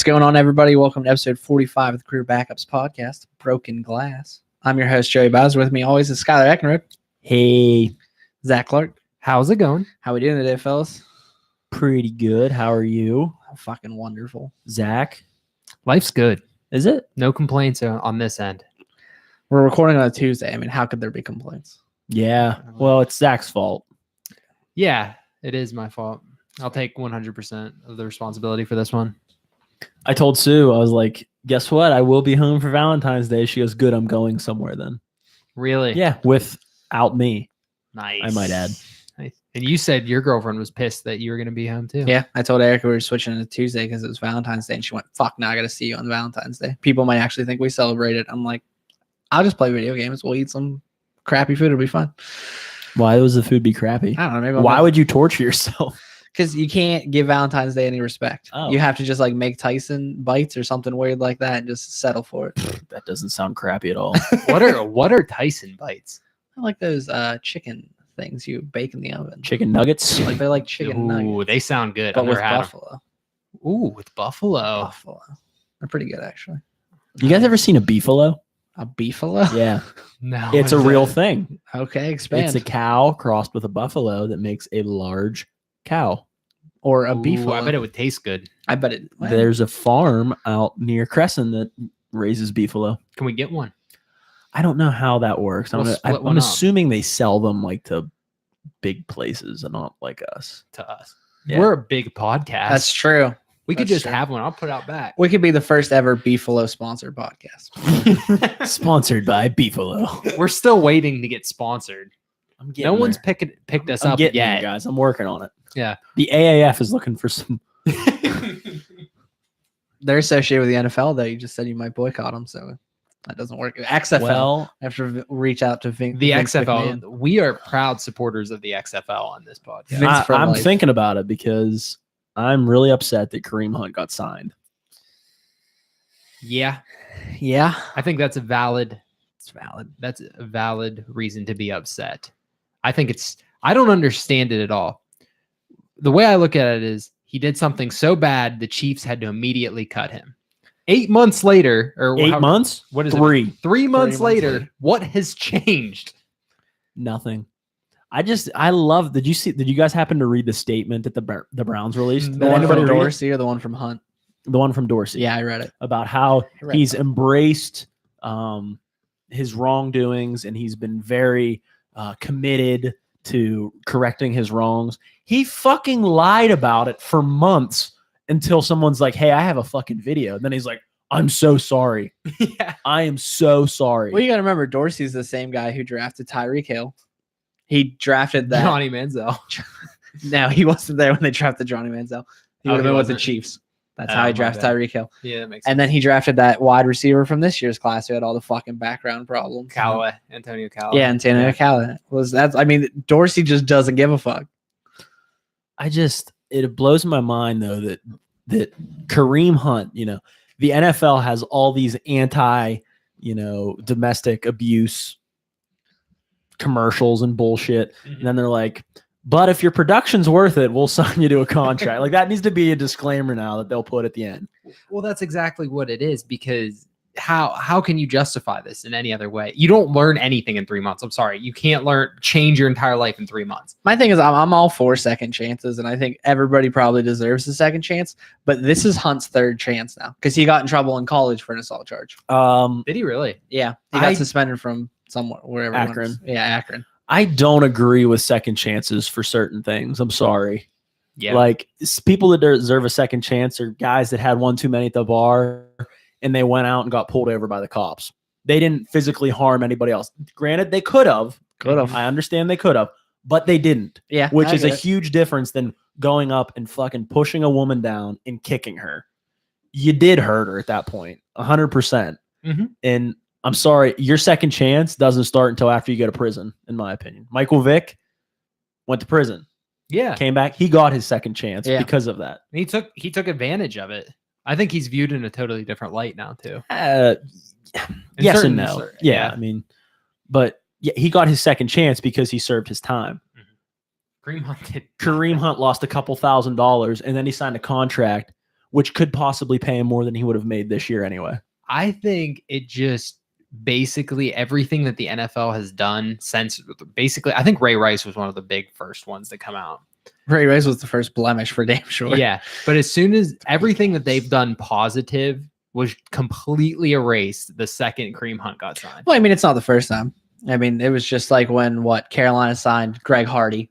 going on, everybody? Welcome to episode 45 of the Career Backups Podcast, Broken Glass. I'm your host, Joey Bowser. With me always is Skylar Eckenrode. Hey, Zach Clark. how's it going? How we doing today, fellas? Pretty good. How are you, Fucking wonderful. Zach? Life's good. Is it? No complaints on this end. We're recording on a Tuesday. I mean, how could there be complaints? Yeah. Well, it's Zach's fault. Yeah, it is my fault. I'll take 100% of the responsibility for this one. I told Sue, I was like, guess what? I will be home for Valentine's Day. She goes, good, I'm going somewhere then. Really? Yeah, without me. Nice. I might add. Nice. And you said your girlfriend was pissed that you were going to be home too. Yeah, I told Erica we were switching to Tuesday because it was Valentine's Day, and she went, fuck, now I got to see you on Valentine's Day. People might actually think we celebrated. I'm like, I'll just play video games. We'll eat some crappy food. It'll be fun. Why would the food be crappy? I don't know. Maybe Why would you torture yourself? Because you can't give Valentine's Day any respect. Oh. You have to just like make Tyson bites or something weird like that and just settle for it. That doesn't sound crappy at all. What are Tyson bites? I like those chicken things you bake in the oven. Chicken nuggets? Like they're like chicken Ooh, nuggets, they sound good. but I've with never had 'em. buffalo. Ooh, with buffalo. Buffalo. They're pretty good actually. You guys ever seen a beefalo? A beefalo? Yeah. No, It's a is real it? thing. Okay, expand. It's a cow crossed with a buffalo that makes a large cow. or a Ooh, beefalo. I bet it would taste good. I bet it. Well, There's a farm out near Crescent that raises beefalo. Can we get one? I don't know how that works. We'll split I'm one up. assuming they sell them like to big places and not like us. To us. Yeah. We're a big podcast. that's true. we could that's just true. have one. I'll put it out back. We could be the first ever beefalo sponsored podcast. Sponsored by Beefalo. We're still waiting to get sponsored. I'm No one's picked us I'm up getting yet. there, guys. I'm working on it. Yeah. The AAF is looking for some. They're associated with the NFL though. You just said you might boycott them, so that doesn't work. XFL. Well, I have to reach out to Vince XFL. McMahon. We are proud supporters of the XFL on this podcast. Vince for I'm life. thinking about it because I'm really upset that Kareem Hunt got signed. Yeah, Yeah, I think that's a valid. it's valid. That's a valid reason to be upset. I think I don't understand it at all. The way I look at it is he did something so bad the Chiefs had to immediately cut him. 8 months later, or 8 months? What is Three. it? 3 months months later, later. what has changed? Nothing. I love. Did you guys happen to read the statement that the Browns released? The Did one anybody from read it? Dorsey or the one from Hunt? The one from Dorsey. Yeah, I read it. About how I read he's that. embraced his wrongdoings and he's been very committed to correcting his wrongs. He fucking lied about it for months until someone's like, hey, I have a fucking video. And then he's like, I'm so sorry. Yeah. I am so sorry. Well, you got to remember, Dorsey's the same guy who drafted Tyreek Hill. He drafted that. Johnny Manziel. No, he wasn't there when they drafted Johnny Manziel. He Oh, would have he been with the wasn't? Chiefs. That's Oh, how he my drafted bad. Tyreek Hill. Yeah, that makes And then he drafted that wide receiver from this year's class who had all the fucking background problems. Callaway, Antonio Callaway. Yeah, Antonio Callaway. I mean, Dorsey just doesn't give a fuck. It blows my mind though that Kareem Hunt, the NFL has all these domestic abuse commercials and bullshit. And then they're like, but if your production's worth it, we'll sign you to a contract. Like that needs to be a disclaimer now that they'll put at the end. Well, that's exactly what it is, because how can you justify this in any other way? You don't learn anything in 3 months. I'm sorry. You can't change your entire life in 3 months. My thing is, I'm all for second chances, and I think everybody probably deserves a second chance. But this is Hunt's third chance now because he got in trouble in college for an assault charge. Did he really? Yeah, he got suspended from somewhere, wherever. he went. Akron. Yeah, Akron. I don't agree with second chances for certain things. I'm sorry. Yeah. Like people that deserve a second chance are guys that had one too many at the bar and they went out and got pulled over by the cops. They didn't physically harm anybody else. Granted, they could have. Could have. I understand they could have, but they didn't, Yeah, which I is a get it. huge difference than going up and fucking pushing a woman down and kicking her. You did hurt her at that point, 100%. Mhm. And I'm sorry, your second chance doesn't start until after you go to prison, in my opinion. Michael Vick went to prison, Yeah. came back. He got his second chance Yeah. because of that. He took advantage of it. I think he's viewed in a totally different light now too. Yes certain- and no. cer- Yeah, yeah. I mean, but yeah, he got his second chance because he served his time. Kareem Hunt did. Kareem Hunt lost a couple $1,000s and then he signed a contract which could possibly pay him more than he would have made this year anyway. I think it just basically everything that the NFL has done since basically, I think Ray Rice was one of the big first ones to come out. Ray Rice was the first blemish for damn sure. Yeah. But as soon as everything that they've done positive was completely erased the second Kareem Hunt got signed. Well, I mean, it's not the first time. I mean, it was just like when Carolina signed Greg Hardy.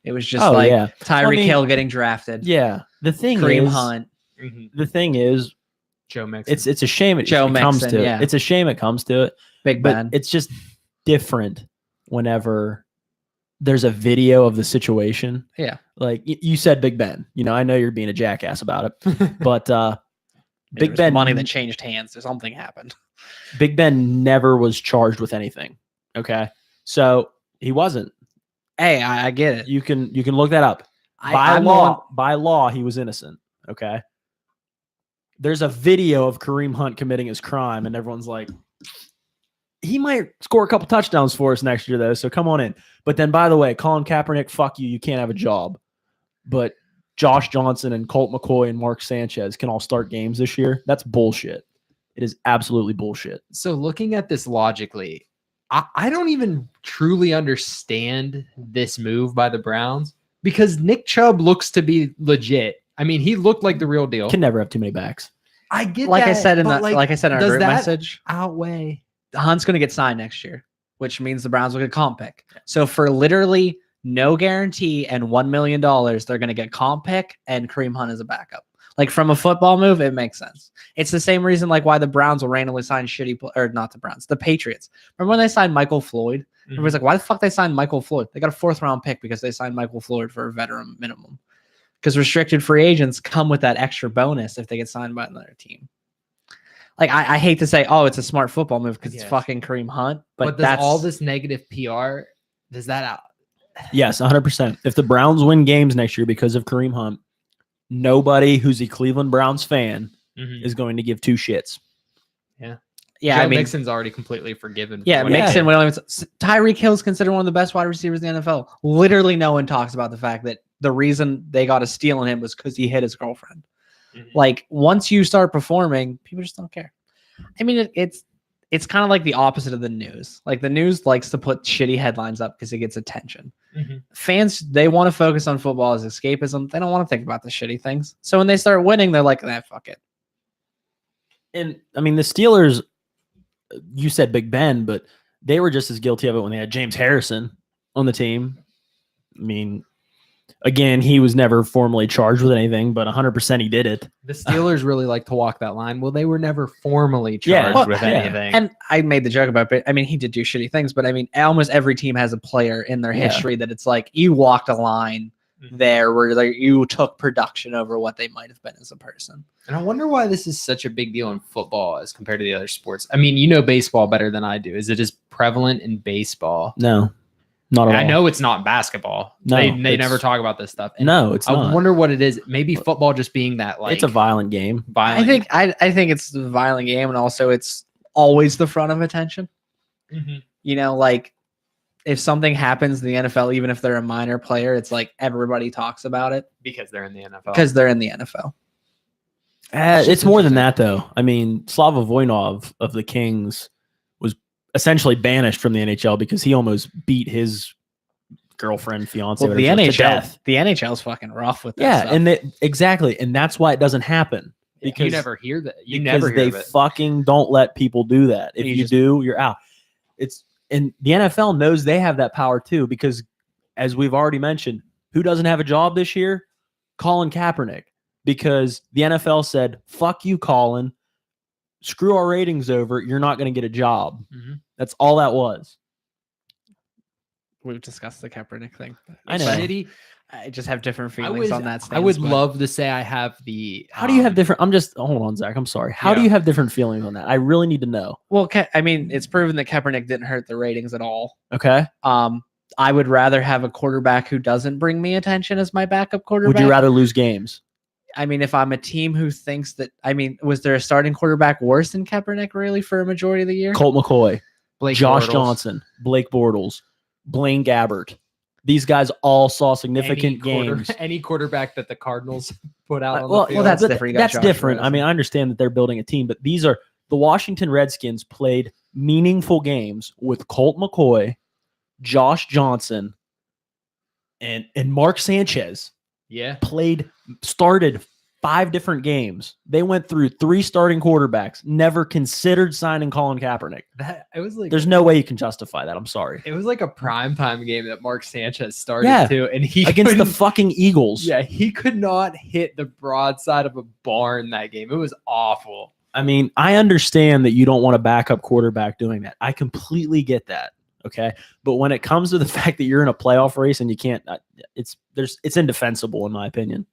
It was just Tyreek Hill getting drafted. Yeah. The thing Kareem is, Hunt. the thing is, Joe Mixon. it's a shame it comes to it. It's a shame it comes to it. Big But Ben. it's just different whenever there's a video of the situation. Yeah. Like you said, Big Ben. I know you're being a jackass about it, but Big Ben, money that changed hands. Something happened. Big Ben never was charged with anything. Okay, so he wasn't. Hey, I get it. You can look that up. I'm By law, he was innocent. Okay. There's a video of Kareem Hunt committing his crime, and everyone's like, he might score a couple touchdowns for us next year, though. So come on in. But then, by the way, Colin Kaepernick, fuck you. You can't have a job. But Josh Johnson and Colt McCoy and Mark Sanchez can all start games this year. That's bullshit. It is absolutely bullshit. So looking at this logically, I don't even truly understand this move by the Browns because Nick Chubb looks to be legit. I mean, he looked like the real deal. Can never have too many backs. I get like that, I said in but, the like I said in our does group that message. outweigh? Hunt's going to get signed next year, which means the Browns will get comp pick. So for literally no guarantee and $1 million, they're going to get comp pick and Kareem Hunt as a backup. Like from a football move, it makes sense. It's the same reason like why the Browns will randomly sign or not the Browns, the Patriots. Remember when they signed Michael Floyd? Everybody's like, why the fuck they signed Michael Floyd? They got a 4th round pick because they signed Michael Floyd for a veteran minimum. Because restricted free agents come with that extra bonus if they get signed by another team. Like I hate to say, oh, it's a smart football move because it's fucking Kareem Hunt, but does that's all this negative PR. Does that out? Yes, 100%. If the Browns win games next year because of Kareem Hunt, nobody who's a Cleveland Browns fan is going to give two shits. Yeah. Yeah, Joe I mean, Mixon's already completely forgiven. yeah, for what he Mixon. did. Tyreek Hill's considered one of the best wide receivers in the NFL. Literally, no one talks about the fact that the reason they got a steal on him was because he hit his girlfriend. Like once you start performing, people just don't care. I mean, it's kind of like the opposite of the news. Like the news likes to put shitty headlines up because it gets attention. Fans, they want to focus on football as escapism. They don't want to think about the shitty things. So when they start winning, they're like, nah, fuck it. And I mean, the Steelers, you said Big Ben, but they were just as guilty of it when they had James Harrison on the team. I mean, again, he was never formally charged with anything, but 100% he did it. The Steelers really like to walk that line. Well, they were never formally charged with anything. And I made the joke about it. I mean, he did do shitty things, but I mean, almost every team has a player in their history that it's like you walked a line there where like, you took production over what they might have been as a person. And I wonder why this is such a big deal in football as compared to the other sports. I mean, you know baseball better than I do. Is it as prevalent in baseball? No, not at all. I know it's not basketball. No, they it's- never talk about this stuff. And No, it's I not. wonder what it is. Maybe football just being that like It's a violent game. violent. I think it's the violent game, and also it's always the front of attention. You know, like if something happens in the NFL, even if they're a minor player, it's like everybody talks about it because they're in the NFL. because they're in the NFL. It's more than that, though. I mean, Slava Voinov of the Kings was essentially banished from the NHL because he almost beat his girlfriend, fiance, Well, the whatever, to NHL, death. the NHL is fucking rough with that. Yeah, stuff. and exactly, and that's why it doesn't happen because you never hear that. You because never hear they of it. fucking don't let people do that. If You you just- do, you're out. And the NFL knows they have that power too because, as we've already mentioned, who doesn't have a job this year? Colin Kaepernick, because the NFL said, "Fuck you, Colin. Screw our ratings over. You're not going to get a job." That's all that was. We've discussed the Kaepernick thing. I know. Shitty. I just have different feelings on that. I would stance, but- love to say I have the. How do you have different? I'm just hold on, Zach. I'm sorry. How do Yeah. you have different feelings on that? I really need to know. Well, I mean, it's proven that Kaepernick didn't hurt the ratings at all. Okay. I would rather have a quarterback who doesn't bring me attention as my backup quarterback. Would you rather lose games? I mean, if I'm a team who thinks that, I mean, was there a starting quarterback worse than Kaepernick really for a majority of the year? Colt McCoy, Blake Josh Bortles? Johnson, Blake Bortles, Blaine Gabbert. These guys all saw significant any games. any quarterback that the Cardinals put out on Well, the field. that's but different. You got That's Josh different. I Rosen. mean, I understand that they're building a team, but these are the Washington Redskins played meaningful games with Colt McCoy, Josh Johnson, and Mark Sanchez. yeah. Started 5 different games. They went through 3 starting quarterbacks. Never considered signing Colin Kaepernick. It was like There's no way you can justify that. I'm sorry. it was like a primetime game that Mark Sanchez started Yeah. too, and he Against the couldn't- fucking Eagles. yeah, he could not hit the broadside of a barn that game. It was awful. I mean, I understand that you don't want a backup quarterback doing that. I completely get that. Okay. But when it comes to the fact that you're in a playoff race and you can't, it's indefensible in my opinion.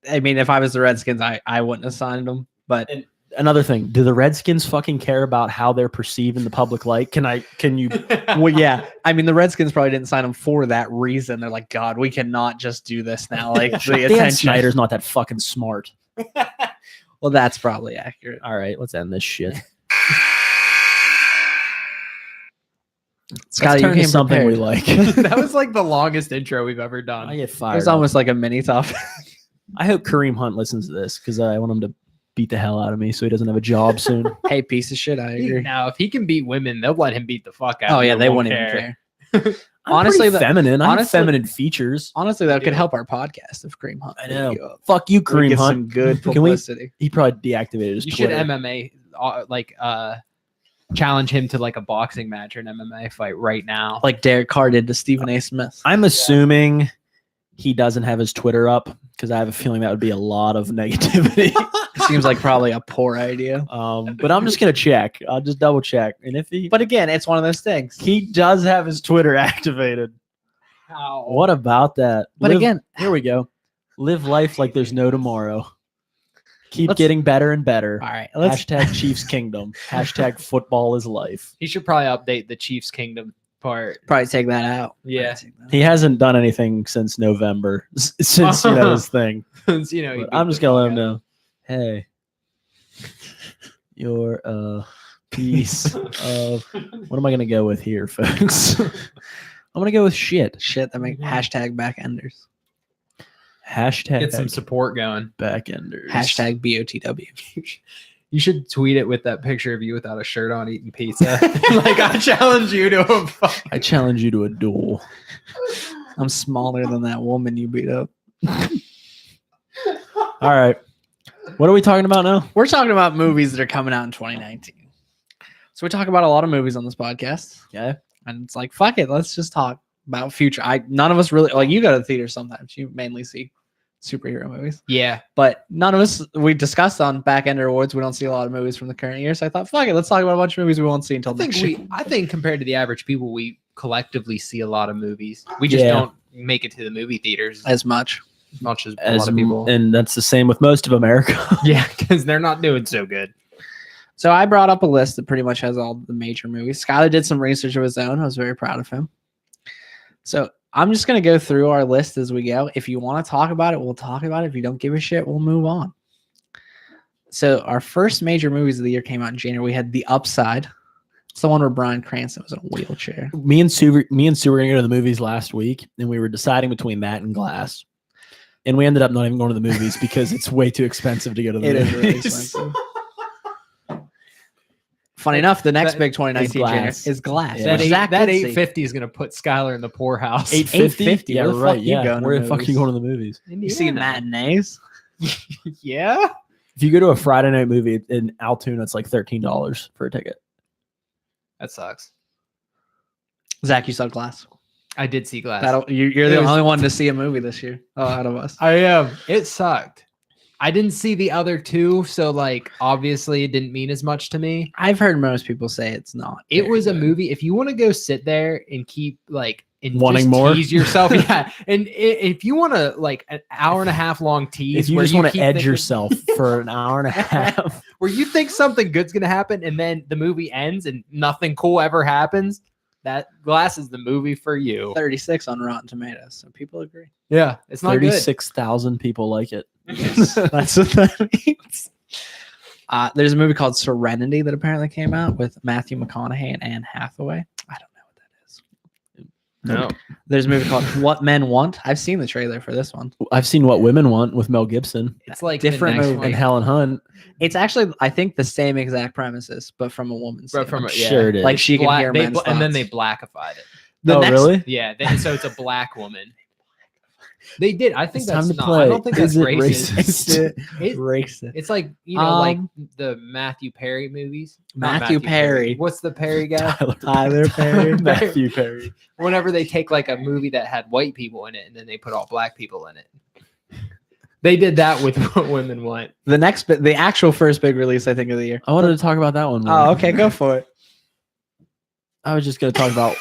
I mean, if I was the Redskins, I wouldn't have signed him. But Another thing, do the Redskins fucking care about how they're perceived in the public light? Can you? well, yeah, I mean, the Redskins probably didn't sign him for that reason. They're like, God, we cannot just do this now. Like the Dan attention. Snyder's not that fucking smart. Well, that's probably accurate. All right, let's end this shit. Scott, Let's you turn to came something we prepared. like. That was like the longest intro we've ever done. I get It fired. was up. almost like a mini topic. I hope Kareem Hunt listens to this because I want him to beat the hell out of me so he doesn't have a job soon. Hey, piece of shit. I agree. Now, if he can beat women, they'll let him beat the fuck out. Oh of yeah, them. they Won't wouldn't even care. I'm Honestly, pretty feminine. I have honestly- feminine features. Honestly, that could Yeah. help our podcast if Kareem Hunt. I picked know. you up. Fuck you, We'd Kareem get Hunt. some good Can we- publicity. He probably deactivated his You should Twitter. MMA challenge him to like a boxing match or an MMA fight right now. Like Derek Carr did to Stephen A. Smith. I'm assuming he doesn't have his Twitter up because I have a feeling that would be a lot of negativity. Seems like probably a poor idea. But I'm just gonna check. I'll just double check, and if But again, it's one of those things. he does have his Twitter activated, How? what about that? But again, here we go. Live life like there's no tomorrow. Keep Let's- getting better and better. all right, let's Hashtag Chiefs Kingdom. Hashtag football is life. He should probably update the Chiefs Kingdom part. probably take that out. Yeah. Probably take that He hasn't done anything since November, since his thing. Since, you know, he But beat I'm the just gonna let fuck him out know. Hey, you're a piece of. What am I gonna go with here, folks? I'm gonna go with shit. out. Shit, that make hashtag backenders. Hashtag Get some support going. backenders. Hashtag BOTW. You should tweet it with that picture of you without a shirt on eating pizza. Like, I challenge you to a fuck. I challenge you to a duel. I'm smaller than that woman you beat up. All right. What are we talking about now? We're talking about movies that are coming out in 2019. So we talk about a lot of movies on this podcast. Okay. And it's like, fuck it, let's just talk about future. None of us really like you go to the theater sometimes. You mainly see superhero movies. Yeah. But none of us we discussed on Backender Awards. We don't see a lot of movies from the current year. So I thought, fuck it, let's talk about a bunch of movies we won't see until next year. I think compared to the average people, we collectively see a lot of movies. We just Yeah. don't make it to the movie theaters As much. as much as a lot of people. And that's the same with most of America. Yeah, because they're not doing so good. So I brought up a list that pretty much has all the major movies. Skylar did some research of his own. I was very proud of him. So I'm just going to go through our list as we go. If you want to talk about it, we'll talk about it. If you don't give a shit, we'll move on. So our first major movies of the year came out in January. We had The Upside. It's the one where Bryan Cranston was in a wheelchair. me and Sue were gonna go to the movies last week, and we were deciding between that and Glass. And we ended up not even going to the movies because it's way too expensive to go to the It is movies. really expensive. Funny enough, the next that big 2019 Glass. January is Glass. Yeah. That, which Zach that did see. 850 is going to put Skylar in the poorhouse. 850? Yeah, Where the right. fuck you Yeah. going to Where the fuck are you movies? going to the movies? You see matinees? Yeah. If you go to a Friday night movie in Altoona, it's like $13 for a ticket. That sucks. Zach, you saw Glass. I did see Glass. You're the It was- only one to see a movie this year out of us. I am. It sucked. I didn't see the other two, so like obviously it didn't mean as much to me. I've heard most people say it's not. It very was a good. movie. If you want to go sit there and keep like and Wanting just more? tease yourself, yeah. And if you want to like an hour and a half long tease, If you where just want to keep edge thinking- yourself for an hour and a half, where you think something good's gonna happen, and then the movie ends and nothing cool ever happens, that Glass is the movie for you. 36 on Rotten Tomatoes, so people agree. Yeah, it's not good. 36,000 people like it. That's what that means. There's a movie called Serenity that apparently came out with Matthew McConaughey and Anne Hathaway. I don't know what that is. No. There's a movie called What Men Want. I've seen the trailer for this one. I've seen What Women Want with Mel Gibson It's like Different the next movie. one. and Helen Hunt. It's actually, I think, the same exact premises, but from a woman's But from standpoint. a- Sure it is. Like she can Black- hear they men's bl- and then they thoughts. blackified it. The Oh, next- really? Yeah, so it's a black woman. They did. I think It's that's time to no, play. I don't think that's Is it racist. racist? It- Racist. it's like like Um, the Matthew Perry movies. Not Matthew Perry. What's the Perry guy? Tyler Perry. Matthew Perry. Whenever they take like a movie that had white people in it and then they put all black people in it. They did that with What Women Want. The next bit, the actual first big release, I think, of the year. I wanted to talk about that one. more. Oh, okay, go for it. I was just going to talk about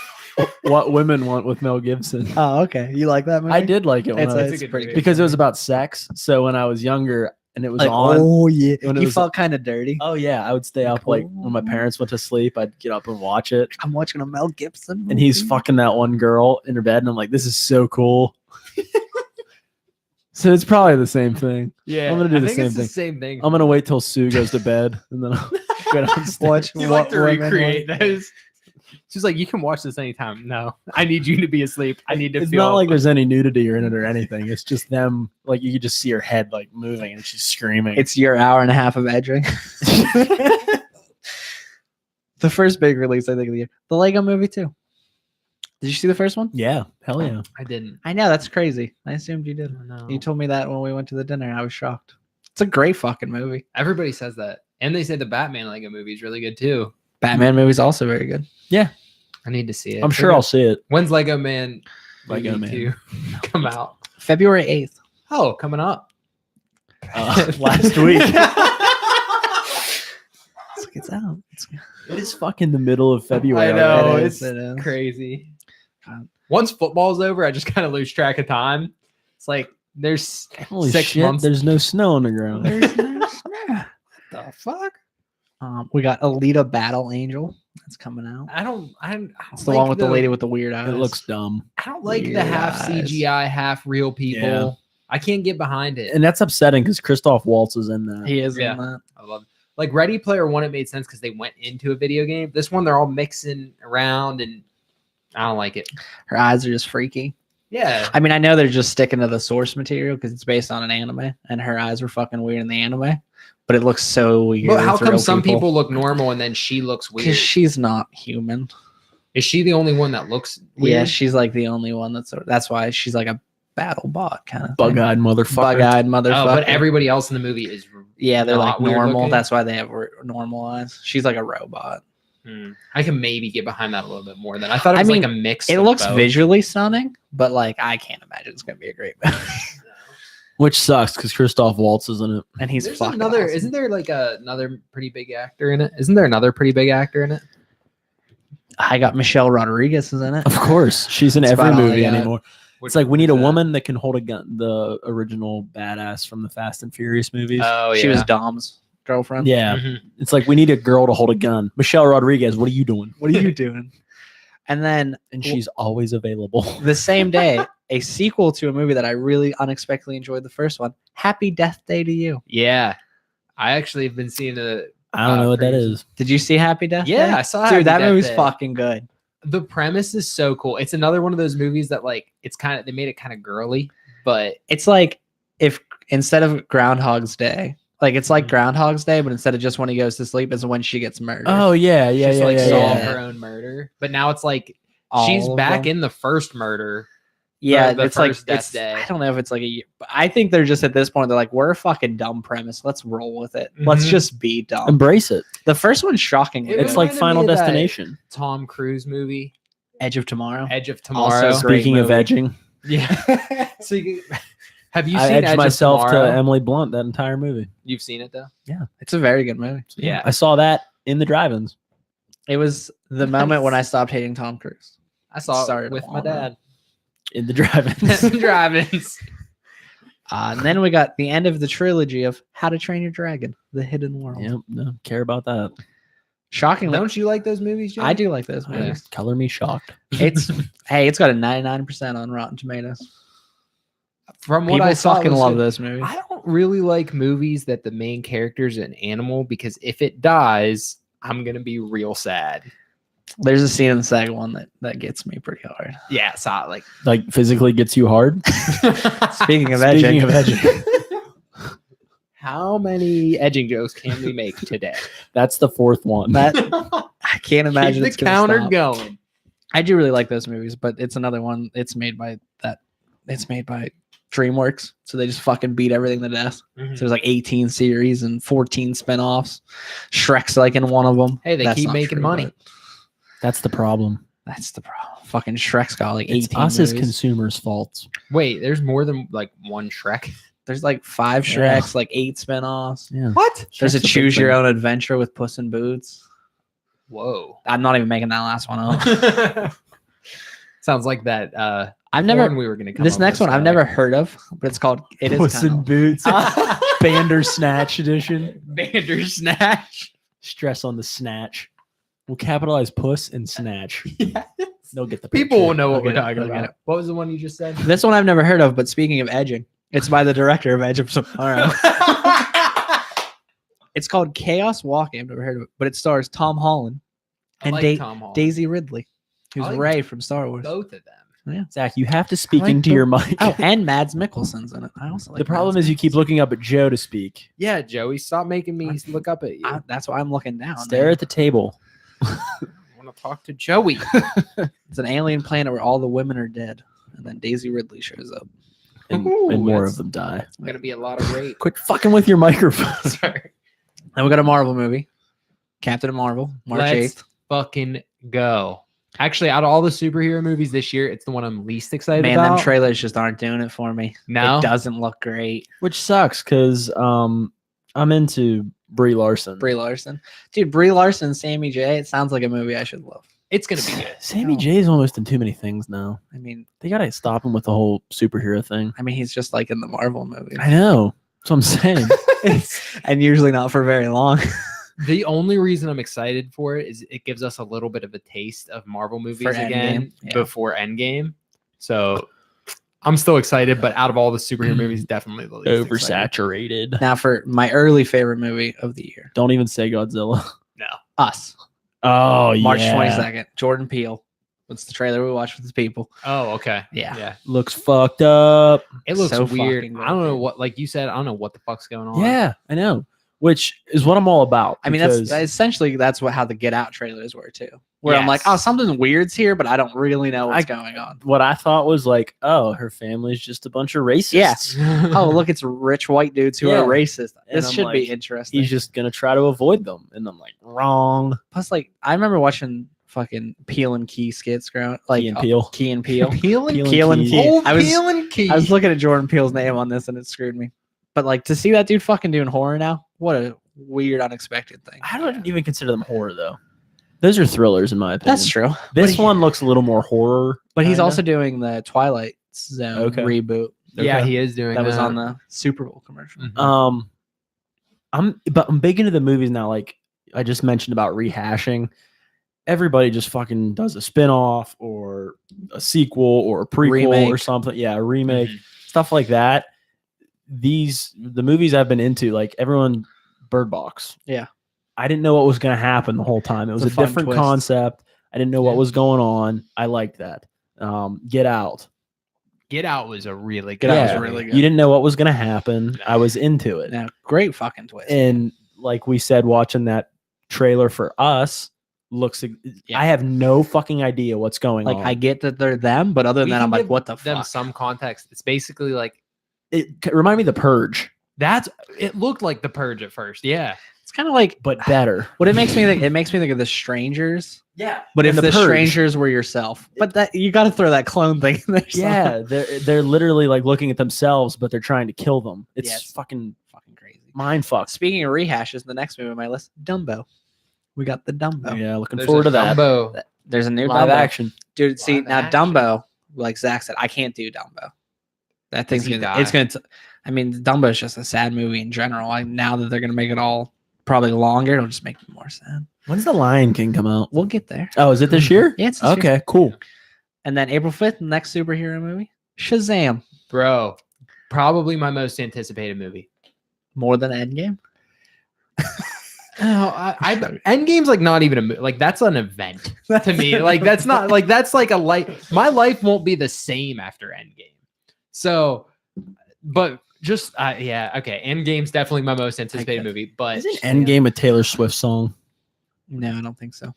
What Women Want with Mel Gibson. Oh, okay. You like that movie? I did like it when It's, I a, was, It's a good pretty movie. good. because it was about sex. So when I was younger and it was Like, on. oh yeah, when it you was- felt kind of dirty. Oh yeah, I would stay up like when my Cool. parents went to sleep. I'd get up and watch it, I'm watching a Mel Gibson, and he's movie. fucking that one girl in her bed, and I'm like, this is so cool. So it's probably the same thing. Yeah, I'm gonna do I the think same it's thing. the same thing. I'm gonna wait till Sue goes to bed, and then I'll go downstairs. Watch You What like to Women recreate Want. those. She's like, you can watch this anytime. No, I need you to be asleep. I need to It's feel. not like there's any nudity or in it or anything. It's just them, like you could just see her head like moving, and she's screaming. It's your hour and a half of edging. The first big release, I think, of the year. The Lego Movie too. Did you see the first one? yeah, hell yeah. I didn't. I know, that's crazy. I assumed you did. No. You told me that when we went to the dinner. I was shocked. It's a great fucking movie. Everybody says that, and they say the Batman Lego movie is really good too. Batman movie's also very good. I need to see it. I'm sure I'll see it. When's Lego Man? Lego movie Man. 2 come out? February 8th. Oh, coming up. Last week. It's out. It is fucking the middle of February. I know already. it's it is. crazy. God. Once football's over, I just kind of lose track of time. It's like there's Holy 6 shit, months. there's no snow on the ground. There's no snap. the fuck? We got Alita Battle Angel. That's coming out. I don't It's the one with the lady with the weird eyes. It looks dumb. I don't like the weird half eyes. CGI, half real people. Yeah. I can't get behind it. And that's upsetting because Christoph Waltz is in that. He is Yeah. in that. I love like Ready Player One. It made sense because they went into a video game. This one, they're all mixing around, and I don't like it. Her eyes are just freaky. Yeah, I mean, I know they're just sticking to the source material because it's based on an anime, and her eyes were fucking weird in the anime. But it looks so weird. but how with come real some people look normal and then she looks weird? Because she's not human. Is she the only one that looks weird? Yeah, she's like the only one that's why she's like a battle bot kind of Bug-eyed motherfucker. Bug-eyed motherfucker. Oh, but everybody else in the movie is. yeah, they're like not weird normal. looking? That's why they have normal eyes. She's like a robot. I can maybe get behind that a little bit more. Than I thought it I was mean, like a mix. It of looks both. visually stunning, but like I can't imagine it's gonna be a great movie. Which sucks because Christoph Waltz is in it. And he's There's fucking another. awesome. Isn't there like another pretty big actor in it? Isn't there another pretty big actor in it? I got Michelle Rodriguez is in it. Of course. She's in That's every about all I movie got. anymore. It's like we need a woman that can hold a gun. The original badass from the Fast and Furious movies. Oh, She was Dom's girlfriend. yeah. Mhm. It's like we need a girl to hold a gun. Michelle Rodriguez, what are you doing? What are you doing? And then And she's always available. the same day, a sequel to a movie that I really unexpectedly enjoyed the first one, Happy Death Day to You. Yeah, I actually have been seeing the. I don't know what that crazy. is. Did you see Happy Death Day? Yeah, I saw. Dude, Happy that Death movie's Day. fucking good. The premise is so cool. It's another one of those movies that like it's kind of they made it kind of girly, but It's like if instead of Groundhog's Day, like it's like Groundhog's Day, but instead of just when he goes to sleep, is when she gets murdered. Oh yeah, yeah, just yeah, like yeah, solve yeah. her own murder. But now it's like All she's of back them. in the first murder. Yeah, the it's like first Death it's, Day. I don't know if it's like a year, but I think they're just at this point. They're like, we're a fucking dumb premise. Let's roll with it. Let's Mhm. just be dumb. Embrace it. The first one's shocking. It It's was like reminded Final me of that- Destination. Tom Cruise movie, Edge of Tomorrow. Edge of Also Tomorrow. great Speaking of movie. edging, Yeah. So have you I seen edged Edge myself of to Tomorrow? Emily Blunt that entire movie. You've seen it though. It's a very good movie. Yeah. I saw that in the drive-ins. It was the moment when I stopped hating Tom Cruise. I saw Started it with a my long dad. In the drive-ins. Drive-ins. And then we got the end of the trilogy of How to Train Your Dragon: The Hidden World. Yep, no, care about that. Shockingly, Don't you like those movies, Joe? I do like those Yeah. movies. Color me shocked. It's hey, it's got a 99% on Rotten Tomatoes. From what People I saw, it fucking was love good. those movies. I don't really like movies that the main character is an animal because if it dies, I'm gonna be real sad. There's a scene in the second one that gets me pretty hard. Yeah, so like Like physically gets you hard. Speaking of Speaking edging, of edging, how many edging jokes can we make today? that's the fourth one. that I can't imagine Keep it's the gonna counter stop. going. I do really like those movies, but it's another one. It's made by DreamWorks, so they just fucking beat everything to death. So there's like 18 series and 14 spin-offs. Shrek's like in one of them. Hey, they That's keep not making true, money. but That's the problem. That's the problem. Fucking Shrek's got like 18 It's us as movies. consumers' faults. Wait, there's more than like one Shrek. There's like 5 Yeah. Shreks, like 8 spin-offs. Yeah. What? There's a Shrek's a big choose your thing. own adventure with Puss in Boots. Whoa. I'm not even making that last one up. Sounds like that. I've porn never we were gonna come this up next with, one I've never heard of, but it's called It Is Puss in Kind Boots. Bandersnatch edition. Bandersnatch. Stress on the snatch. We'll capitalize puss and snatch. Yes. They'll get the People picture. will know what They'll we're get it. talking They'll get about. What was the one you just said? This one I've never heard of, but speaking of edging, it's by the director of Edge of Tomorrow. It's called Chaos Walking. I've never heard of it, but it stars Tom Holland I and like Tom Holland. Daisy Ridley, who's I like Rey from Star Wars. Both of them. Zach, you have to speak I like into the- your mic. Oh, and Mads Mikkelsen's in it. I also like the problem Mads is you keep Mikkelsen. looking up at Joe to speak. Yeah, Joey, stop making me look up at you. I That's why I'm looking down. Stare man. at the table. want to talk to Joey. It's an alien planet where all the women are dead, and then Daisy Ridley shows up. And, Ooh, and more that's- of them die. Gonna be a lot of rape. Quit fucking with your microphone. Sorry. Then we got a Marvel movie, Captain Marvel, March Let's 8th. fucking go. Actually, out of all the superhero movies this year, it's the one I'm least excited Man, about. them trailers just aren't doing it for me. No? It doesn't look great. Which sucks because I'm into Brie Larson. Brie Larson. Dude, Brie Larson, Sammy J. It sounds like a movie I should love. It's gonna be good. Sammy No. J's almost in too many things now. I mean, They gotta stop him with the whole superhero thing. he's just like in the Marvel movie. I know. That's what I'm saying. And usually not for very long. The only reason I'm excited for it is it gives us a little bit of a taste of Marvel movies again Endgame, yeah. before Endgame. So I'm still excited, but out of all the superhero movies, definitely the least excited. Oversaturated. Now for my early favorite movie of the year. Don't even say Godzilla. Us. Oh, March yeah. 22nd. Jordan Peele. What's the trailer we watched with the people? Oh, okay. Yeah. Yeah. Looks fucked up. It looks So weird. fucking I don't know good. what, like you said, I don't know what the fuck's going on. Yeah, I know. Which is what I'm all about. I mean, because that's essentially how the Get Out trailers were too. Where I'm like, Yes. oh, something weird's here, but I don't really know what's going on. what I thought was like, oh, her family's just a bunch of racists. Yeah. Oh, look, it's rich white dudes who Yeah. are racist. And This I'm should be like, interesting. He's just gonna try to avoid them, and I'm like, wrong. Plus, like, I remember watching fucking Peel and Key skits growing like Key and Peele. Key and Peel. Peel and Peel and Key. Key. Oh, I was- Peel and Key. I was looking at Jordan Peele's name on this and it screwed me. But like to see that dude fucking doing horror now, what a weird, unexpected thing. I don't even consider them horror though. Those are thrillers in my opinion. That's true. This But one looks a little more horror. But he's kinda. also doing the Twilight Zone Okay. reboot Yeah, Okay. he is doing that was on the Super Bowl commercial. Mhm. I'm big into the movies now. Like I just mentioned about rehashing. Everybody just fucking does a spin-off or a sequel or a prequel or Remake. something. Yeah, a remake, Mhm. stuff like that. The movies I've been into, like everyone, Bird Box. Yeah. I didn't know what was going to happen the whole time. It was It's a a fun different twist. concept. I didn't know what Yeah. was going on. I liked that. Get Out. Get Out was a really Get good. Out was Yeah. really good. You didn't know what was going to happen. I was into it. Now, great fucking twist. And like we said, watching that trailer for Us looks. Yeah. I have no fucking idea what's going like on. I get that they're them, but other than We that, can I'm like, give what the them fuck? some context. It's basically like It remind me of The Purge, it looked like The Purge at first. Yeah. It's kind of like but better. what it makes me think. It makes me think of The Strangers. Yeah, But if And the Purge. strangers were yourself, but that you got to throw that clone thing in there. Yeah, they're literally like looking at themselves, but they're trying to kill them. It's Yes. fucking fucking crazy. mind fuck. Speaking of rehashes, the next movie on my list, Dumbo. We got the Dumbo. Yeah, looking There's forward a to that. Dumbo. There's a new Live Dumbo. action. Dude. See Live now, action. Dumbo, like Zach said, I can't do Dumbo. That thing's he gonna. die? It's gonna. I mean, Dumbo is just a sad movie in general. Like now that they're gonna make it all probably longer, it'll just make me more sad. When's the Lion King come out? We'll get there. Oh, is it this year? Yeah, it's this year. Okay, cool. And then April 5th, next superhero movie, Shazam. Bro. Probably my most anticipated movie. More than Endgame. Endgame's like not even like that's an event to me. Like that's not like that's like a life. My life won't be the same after Endgame. So, but just yeah, okay. Endgame's definitely my most anticipated movie. But Isn't Endgame a Taylor Swift song? No, I don't think so.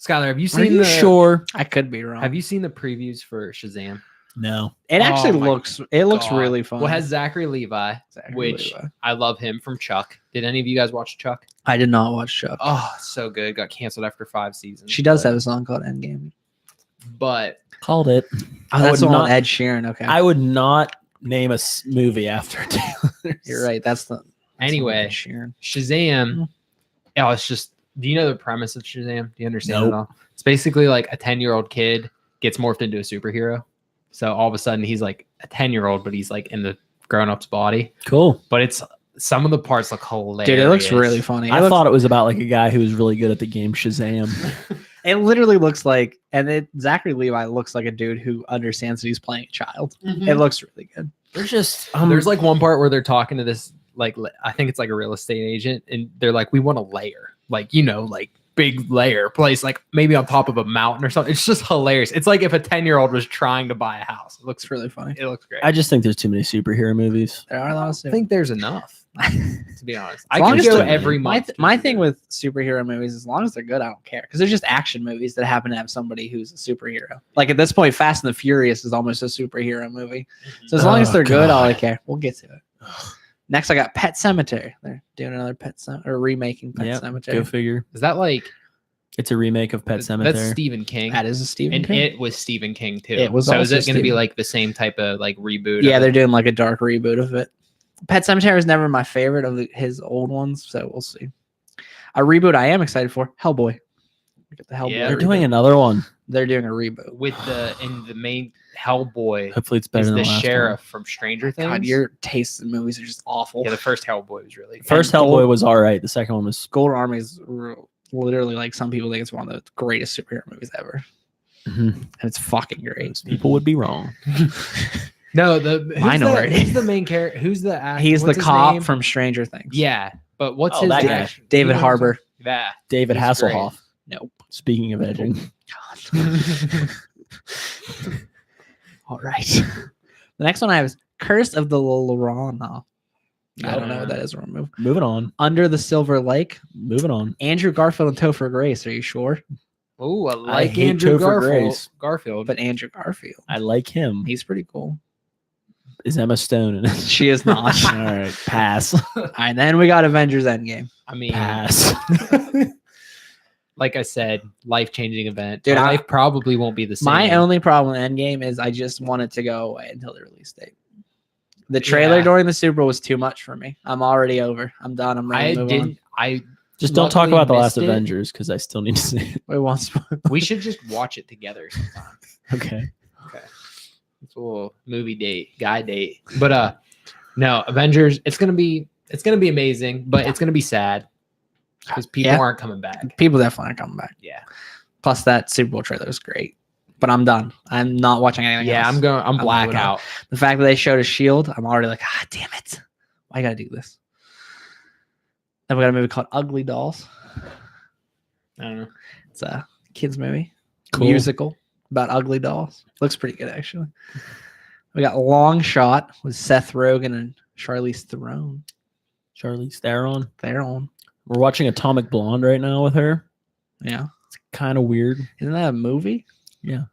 Skylar, have you Are seen you the? sure? I could be wrong. Have you seen the previews for Shazam? No. It actually Oh my looks. It looks God. really fun. Well, it has Zachary Levi, Zachary which Levi. I love him from Chuck. Did any of you guys watch Chuck? I did not watch Chuck. Oh, so good. Got canceled after 5 seasons. She does but- have a song called Endgame. but Called it. Oh, I that's would the one not- with Ed Sheeran. Okay, I would not name a movie after Taylor. you're right. That's the. Anyway. Ed Sheeran. Shazam. Oh, it's just. Do you know the premise of Shazam? Do you understand it Nope. all? It's basically like a 10-year-old kid gets morphed into a superhero. So all of a sudden he's like a 10-year-old, but he's like in the grown-up's body. Cool. But it's some of the parts look hilarious. Dude, it looks really funny. I thought it was about like a guy who was really good at the game Shazam. it literally looks like, and Zachary Levi looks like a dude who understands that he's playing a child. It looks really good. There's just There's like one part where they're talking to this, like, I think it's like a real estate agent, and they're like, we want a layer, like, you know, like big layer place, like maybe on top of a mountain or something. It's just hilarious. It's like if a 10-year-old was trying to buy a house. It looks It's really funny. It looks great. I just think there's too many superhero movies. There are a lot of I think there's enough, to be honest. I long could as go they're- every my, month. my thing with superhero movies, as long as they're good, I don't care. Because they're just action movies that happen to have somebody who's a superhero. Like at this point, Fast and the Furious is almost a superhero movie. So as long as Oh, they're good, all I God. care. We'll get to it. Next, I got Pet Cemetery. They're doing another or remaking Pet Yep, Cemetery. Go figure. Is that like It's a remake of Pet Sematary. That's Stephen King? That is a Stephen and King. it was Stephen King too. It was so is also it going to be Stephen- like the same type of like reboot? Yeah, of they're it? doing like a dark reboot of it. Pet Cemetery is never my favorite of his old ones, so we'll see. A reboot I am excited for: Hellboy. Look at the Hellboy. Yeah, They're reboot. doing another one. They're doing a reboot. with the main Hellboy Hopefully it's better is than the the last sheriff from Stranger Things. God, your taste in movies are just awful. Yeah, the first Hellboy was really one. First and Hellboy Gold- was all right. The second one was Golden Army is literally like some people think it's one of the greatest superhero movies ever, Mhm. and it's fucking great. people would be wrong. no the Minority. Who's the main character? Who's the actor? He's What's the his cop name? from Stranger Things. Yeah, but what's Oh, his that guy. action- David you know what I'm Harbour. saying? Yeah. David He's great. Hasselhoff. Nope. Speaking of edging, All right. The next one I have is Curse of the Llorona. I don't know what that is. Wrong move. moving on. Under the Silver Lake. Moving on. Andrew Garfield and Topher Grace. Are you sure? Oh, I like hate Andrew Topher Garfield. Grace. Garfield. But Andrew Garfield. I like him. He's pretty cool. Is Emma Stone in it? She is not. All right, pass. All right, then we got Avengers Endgame. I mean, Pass. like I said, life-changing event. Dude, My I- life probably won't be the same. My only problem with Endgame is I just want it to go away until the release date. The trailer Yeah. during the Super Bowl was too much for me. I'm already over. I'm done. I'm ready I to move didn't. I. Just don't talk Luckily about the last missed it. Avengers because I still need to see it. on. Wait, one spoil. We should just watch it together sometime. Okay. Okay. It's a little movie date, guy date. But no, Avengers, it's gonna be amazing, but it's gonna be sad. Because people Yeah. aren't coming back. People definitely are coming back. Yeah. Plus, that Super Bowl trailer was great. But I'm done. I'm not watching anything Yeah, else. I'm moving blackout. The fact that they showed a shield, I'm already like, ah, damn it. Why I gotta do this? Then we got a movie called Ugly Dolls. I don't know. It's a kids movie, Cool. musical about ugly dolls. Looks pretty good actually. We got Long Shot with Seth Rogen and Charlize Theron. Charlize Theron. Theron. We're watching Atomic Blonde right now with her. Yeah. Kind of weird. Isn't that a movie? Yeah.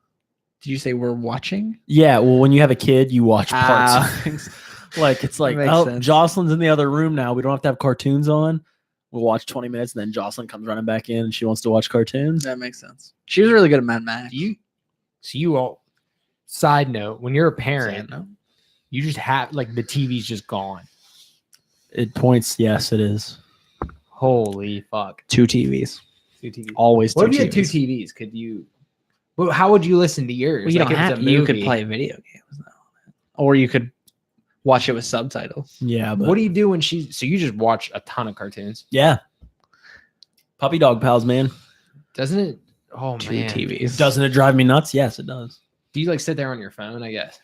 Did you say we're watching? Yeah. Well, when you have a kid, you watch parts. Ah. of things. Like it's like, Makes oh, sense. Jocelyn's in the other room now. We don't have to have cartoons on. We'll watch 20 minutes, and then Jocelyn comes running back in, and she wants to watch cartoons. That makes sense. She was really good at Mad Max. You all. Side note: when you're a parent, no? you just have like the TV's just gone. It points. Yes, it is. Holy fuck! 2 TVs. 2 TVs. Always 2 What if you TVs. had 2 TVs? Could you? Well, how would you listen to yours? Well, you, Like, don't if it's have, a you could movie. play video games now. Or you could watch it with subtitles. Yeah, but What do you do when she? So you just watch a ton of cartoons, yeah. Puppy dog pals, man. doesn't it? Oh 2 man, TVs. Doesn't it drive me nuts? Yes, it does. do you like sit there on your phone? I guess.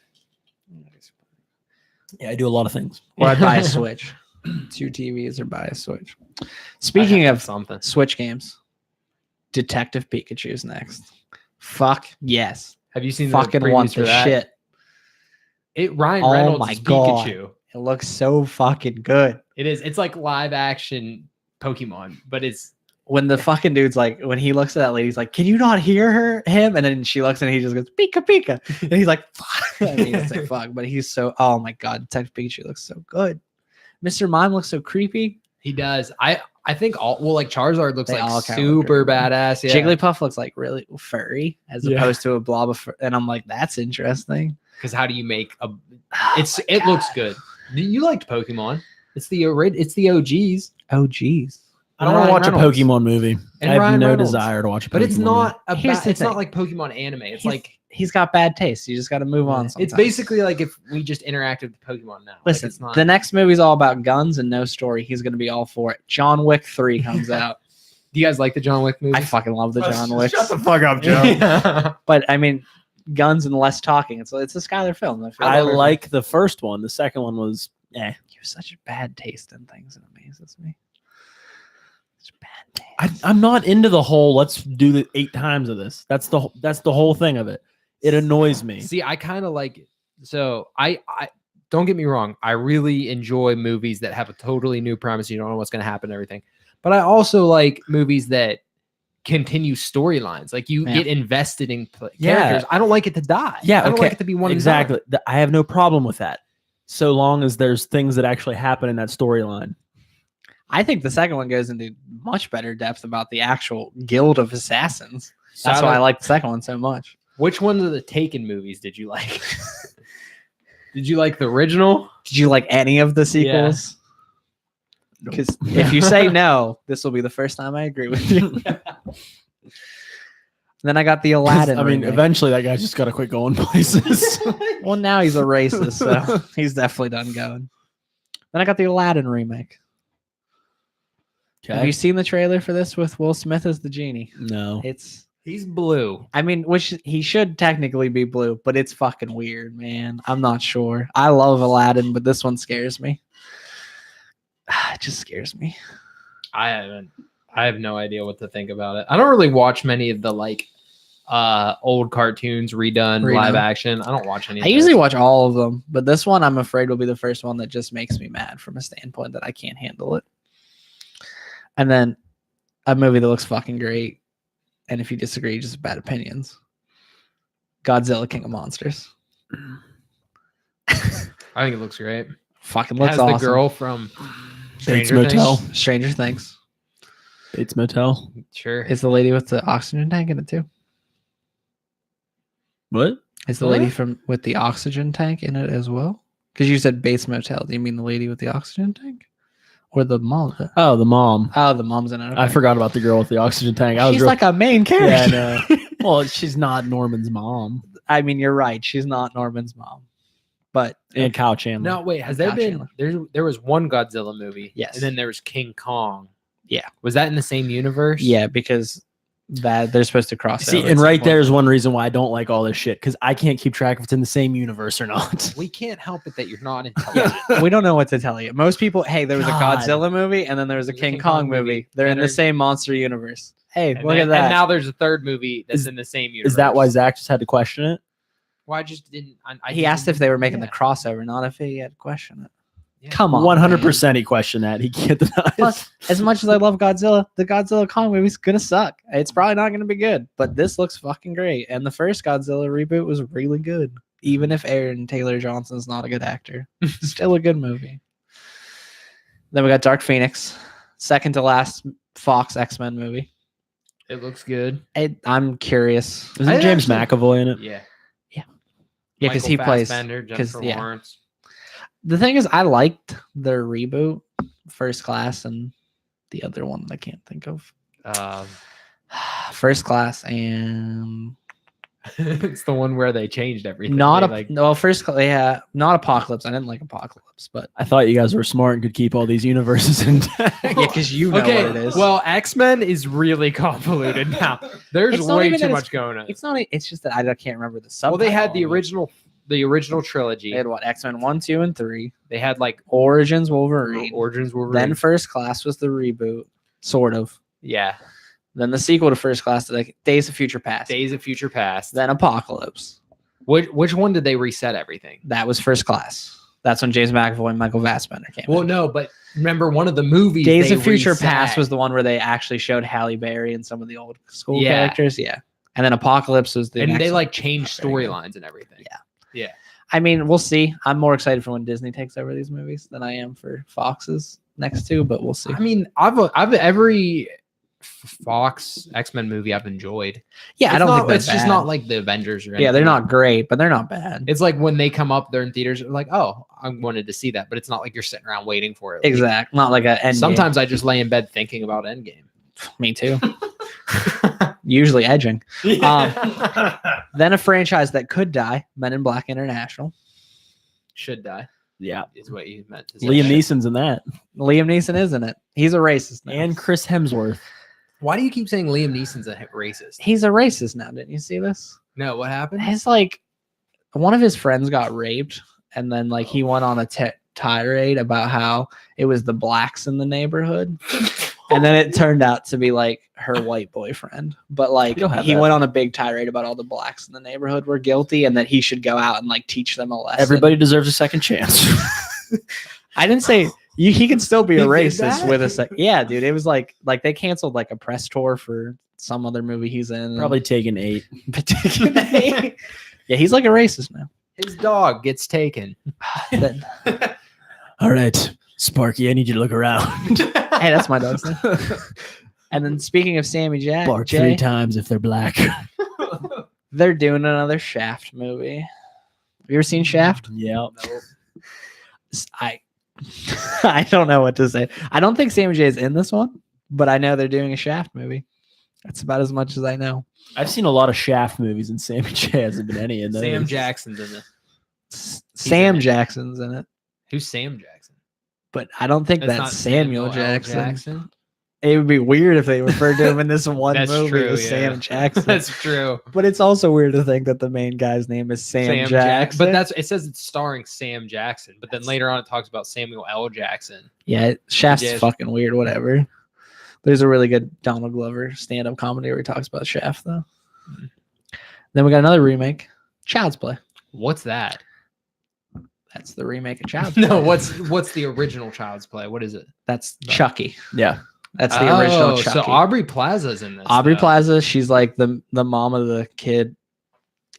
Yeah, I do a lot of things. Or I'd buy a Switch. 2 TVs or buy a Switch. Speaking of something, Switch games, Detective Pikachu's next. Fuck yes. have you seen Fucking the want previews for the that? shit. Ryan Oh Reynolds my is God. Pikachu. It looks so fucking good. It is. It's like live action Pokemon, but it's When the fucking dude's like, when he looks at that lady, he's like, "Can you not hear him?" And then she looks and he just goes, "Pika Pika," and he's like, "Fuck." I mean, he doesn't say fuck, but he's so. Oh my God, Detective Pikachu looks so good. Mr. Mime looks so creepy. he does. I think like Charizard looks They all like kinda look super creepy. badass. Yeah. Jigglypuff looks like really furry as Yeah. opposed to a blob of fur. And I'm like, that's interesting. Because how do you make a? Oh It looks good. You liked Pokemon. It's the OGs. Oh geez. I don't Ryan want to watch Reynolds. a Pokemon movie. And I have Ryan no Reynolds. desire to watch a Pokemon But it's not Here's the it's not thing. like Pokemon anime. It's He's- like He's got bad taste. You just got to move on. it's Sometimes. basically like if we just interacted with Pokemon now. Like, Listen, it's not. the next movie's all about guns and no story. He's gonna be all for it. John Wick 3 comes out. Do you guys like the John Wick movie? I fucking love the John Wick. Shut the fuck up, Joe. Yeah. But I mean, guns and less talking. It's a Skylar film. I feel I like like the first one. The second one was you have such a bad taste in things. It amazes me. Such bad taste. I'm not into the whole let's do the 8 times of this. That's the whole thing of it. It annoys me. See, I kind of like it. So I don't get me wrong. I really enjoy movies that have a totally new premise. You don't know what's going to happen and everything. But I also like movies that continue storylines. Like you Yeah. get invested in Yeah. characters. I don't like it to die. Yeah, I don't okay. like it to be one and Exactly. I have no problem with that. So long as there's things that actually happen in that storyline. I think the second one goes into much better depth about the actual guild of assassins. That's why I like the second one so much. Which ones of the Taken movies did you like? Did you like the original? Did you like any of the sequels? Because if you say no, this will be the first time I agree with you. Then I got the Aladdin. I mean, remake. eventually that guy's just got to quit going places. Well, now he's a racist, so he's definitely done going. Then I got the Aladdin remake. Have you seen the trailer for this with Will Smith as the genie? No. It's, He's blue. I mean, which he should technically be blue, but it's fucking weird, man. I'm not sure. I love Aladdin, but this one scares me. It just scares me. I have no idea what to think about it. I don't really watch many of the like old cartoons redone live action. I don't watch any of I usually watch all of them, but this one I'm afraid will be the first one that just makes me mad from a standpoint that I can't handle it. And then a movie that looks fucking great, and if you disagree, just bad opinions. Godzilla King of Monsters. I think it looks great. Fucking It looks has awesome. the girl from Bates Stranger Motel. Things. Stranger Things. Bates Motel. Sure. Is the lady with the oxygen tank in it too? What? Is the lady What? from with the oxygen tank in it as well? Because you said Bates Motel. Do you mean the lady with the oxygen tank, or the mom? Oh, the mom. Oh, the mom's in it. I okay. forgot about the girl with the oxygen tank. I was She's real- like a main character. Yeah, I know. Well, she's not Norman's mom. I mean, you're right. She's not Norman's mom, but And Kyle Chandler. No, wait. Has there Kyle been there was one Godzilla movie? Yes. And then there was King Kong. Yeah. Was that in the same universe? yeah, because that they're supposed to cross. See, over and at right some there point. is one reason why I don't like all this shit because I can't keep track if it's in the same universe or not. We can't help it that you're not intelligent. we don't know what to tell you. Most people, hey, there was God. a Godzilla movie and then there was a There's King Kong movie. They're in the Better- same monster universe. Hey, And look then- at that. And now there's a third movie that's Is- in the same universe. Is that why Zach just had to question it? Well, I just didn't. I he just asked if they were making yeah. the crossover, not if he had to question it. Yeah. Come on, 100% he questioned that. He can't deny it. Plus, as much as I love Godzilla, the Godzilla Kong movie's gonna suck. It's probably not gonna be good, but this looks fucking great. And the first Godzilla reboot was really good, even if Aaron Taylor Johnson's not a good actor. Still a good movie. Then we got Dark Phoenix, second to last Fox X-Men movie. It looks good. I'm curious. Isn't I James actually- McAvoy in it? Yeah. Yeah, because Michael he plays. Fassbender, 'cause, Jennifer yeah. Lawrence. The thing is, I liked their reboot, First Class, and the other one I can't think of. First Class and It's the one where they changed everything. not They, a like no yeah, not Apocalypse. I didn't like Apocalypse, but I thought you guys were smart and could keep all these universes intact. yeah, because you know okay. what it is. Well, X-Men is really convoluted now. There's It's not way even too that much going on. it's not. It's just that I can't remember the subtitle. Well, they had the of it. original the original trilogy. They had what? X-Men 1, 2, and 3. They had like Origins Wolverine. Origins Wolverine. Then First Class was the reboot, sort of. yeah, Then the sequel to First Class, like Days of Future Past. Days of Future Past. Then Apocalypse. Which one did they reset everything? That was First Class. That's when James McAvoy and Michael Fassbender came. Well, in. no, but remember one of the movies. Days they of Future reset. Past was the one where they actually showed Halle Berry and some of the old school Yeah. characters. Yeah. And then Apocalypse was the and next they one. like changed Very good. storylines and everything. I mean, we'll see. I'm more excited for when Disney takes over these movies than I am for Fox's next two, but we'll see. I mean, I've every Fox X-Men movie I've enjoyed. Yeah, I It's don't not, think they're it's just bad. not like the Avengers or anything. Yeah, they're not great, but they're not bad. It's like when they come up, they're in theaters. Like, oh, I wanted to see that, but it's not like you're sitting around waiting for it. Like, Exact. Not like a Endgame. sometimes I just lay in bed thinking about Endgame. Me too. Usually edging. Then a franchise that could die, Men in Black International. Should die Yeah. is what you meant to say. Liam Neeson's in that. Liam Neeson is in it. He's a racist now. And Chris Hemsworth. Why do you keep saying Liam Neeson's a racist? He's a racist now. Didn't you see this? No, what happened? His like one of his friends got raped, and then like he went on a tirade about how it was the blacks in the neighborhood. And then it turned out to be like her white boyfriend. But like You don't have he that. went on a big tirade about all the blacks in the neighborhood were guilty and that he should go out and like teach them a lesson. Everybody deserves a second chance. I didn't say he can still be a He did racist that? with a sec. Yeah, dude. It was like they canceled like a press tour for some other movie he's in. Probably taking 8. particularly. Yeah, he's like a racist now. His dog gets taken. Then- All right, Sparky, I need you to look around. hey, that's my dog's name. And then speaking of Sammy Jack, Bark Jay, 3 times if they're black. they're doing another Shaft movie. Have you ever seen Shaft? Yeah. I don't know what to say. I don't think Sammy J is in this one, but I know they're doing a Shaft movie. That's about as much as I know. I've seen a lot of Shaft movies, and Sammy J hasn't been any in those. Sam Jackson's in it. Sam in it. Jackson's in it, Who's Sam Jackson? but I don't think That's that's not Samuel L. Jackson. It would be weird if they referred to him in this one That's movie true, as yeah. Sam Jackson. That's true. But it's also weird to think that the main guy's name is Sam Jackson. But that's it says it's starring Sam Jackson, but then later on it talks about Samuel L. Jackson. yeah, Shaft's Yeah. fucking weird. Whatever. There's a really good Donald Glover stand-up comedy where he talks about Shaft though. Then we got another remake, Child's Play. What's that? That's the remake of Child's Play. No, what's the original Child's Play? What is it? That's Chucky. Yeah. That's the original Oh, Chucky. so Aubrey Plaza's in this. Aubrey though. Plaza, she's like the mom of the kid.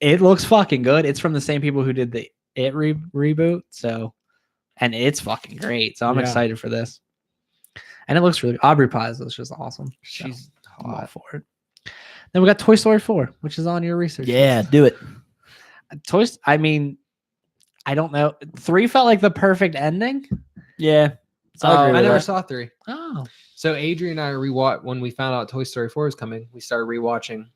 It looks fucking good. It's from the same people who did the It reboot. So, and it's fucking great. So I'm Yeah. excited for this. And it looks really. Aubrey Plaza is just awesome. So She's I'm all hot. for it. Then we got Toy Story 4, which is on your research. Yeah, do it. I mean, I don't know. 3 felt like the perfect ending. Yeah. So I'll agree I with never that. saw 3. Oh, So Adrian and I rewatched when we found out Toy Story 4 was coming. We started rewatching.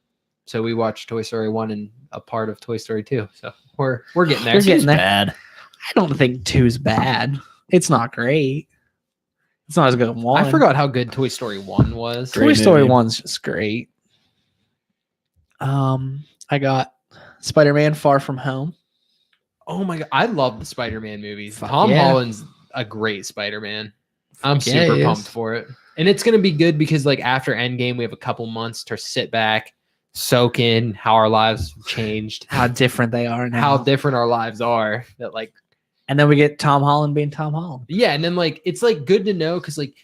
So we watched Toy Story 1 and a part of Toy Story 2. So we're getting there. We're getting there. Bad. I don't think 2's bad. It's not great. It's not as good as 1. I forgot how good Toy Story 1 was. Great Toy Story movie. 1's just great. I got Spider-Man Far From Home. Oh my god, I love the Spider-Man movies. Fuck Tom yeah. Holland's a great Spider-Man. I'm Fuck yeah, super he is. pumped for it. And it's gonna be good because like after Endgame, we have a couple months to sit back, soak in how our lives have changed, How different they are now. how different our lives are. That like And then we get Tom Holland being Tom Holland. yeah, and then like it's like good to know because like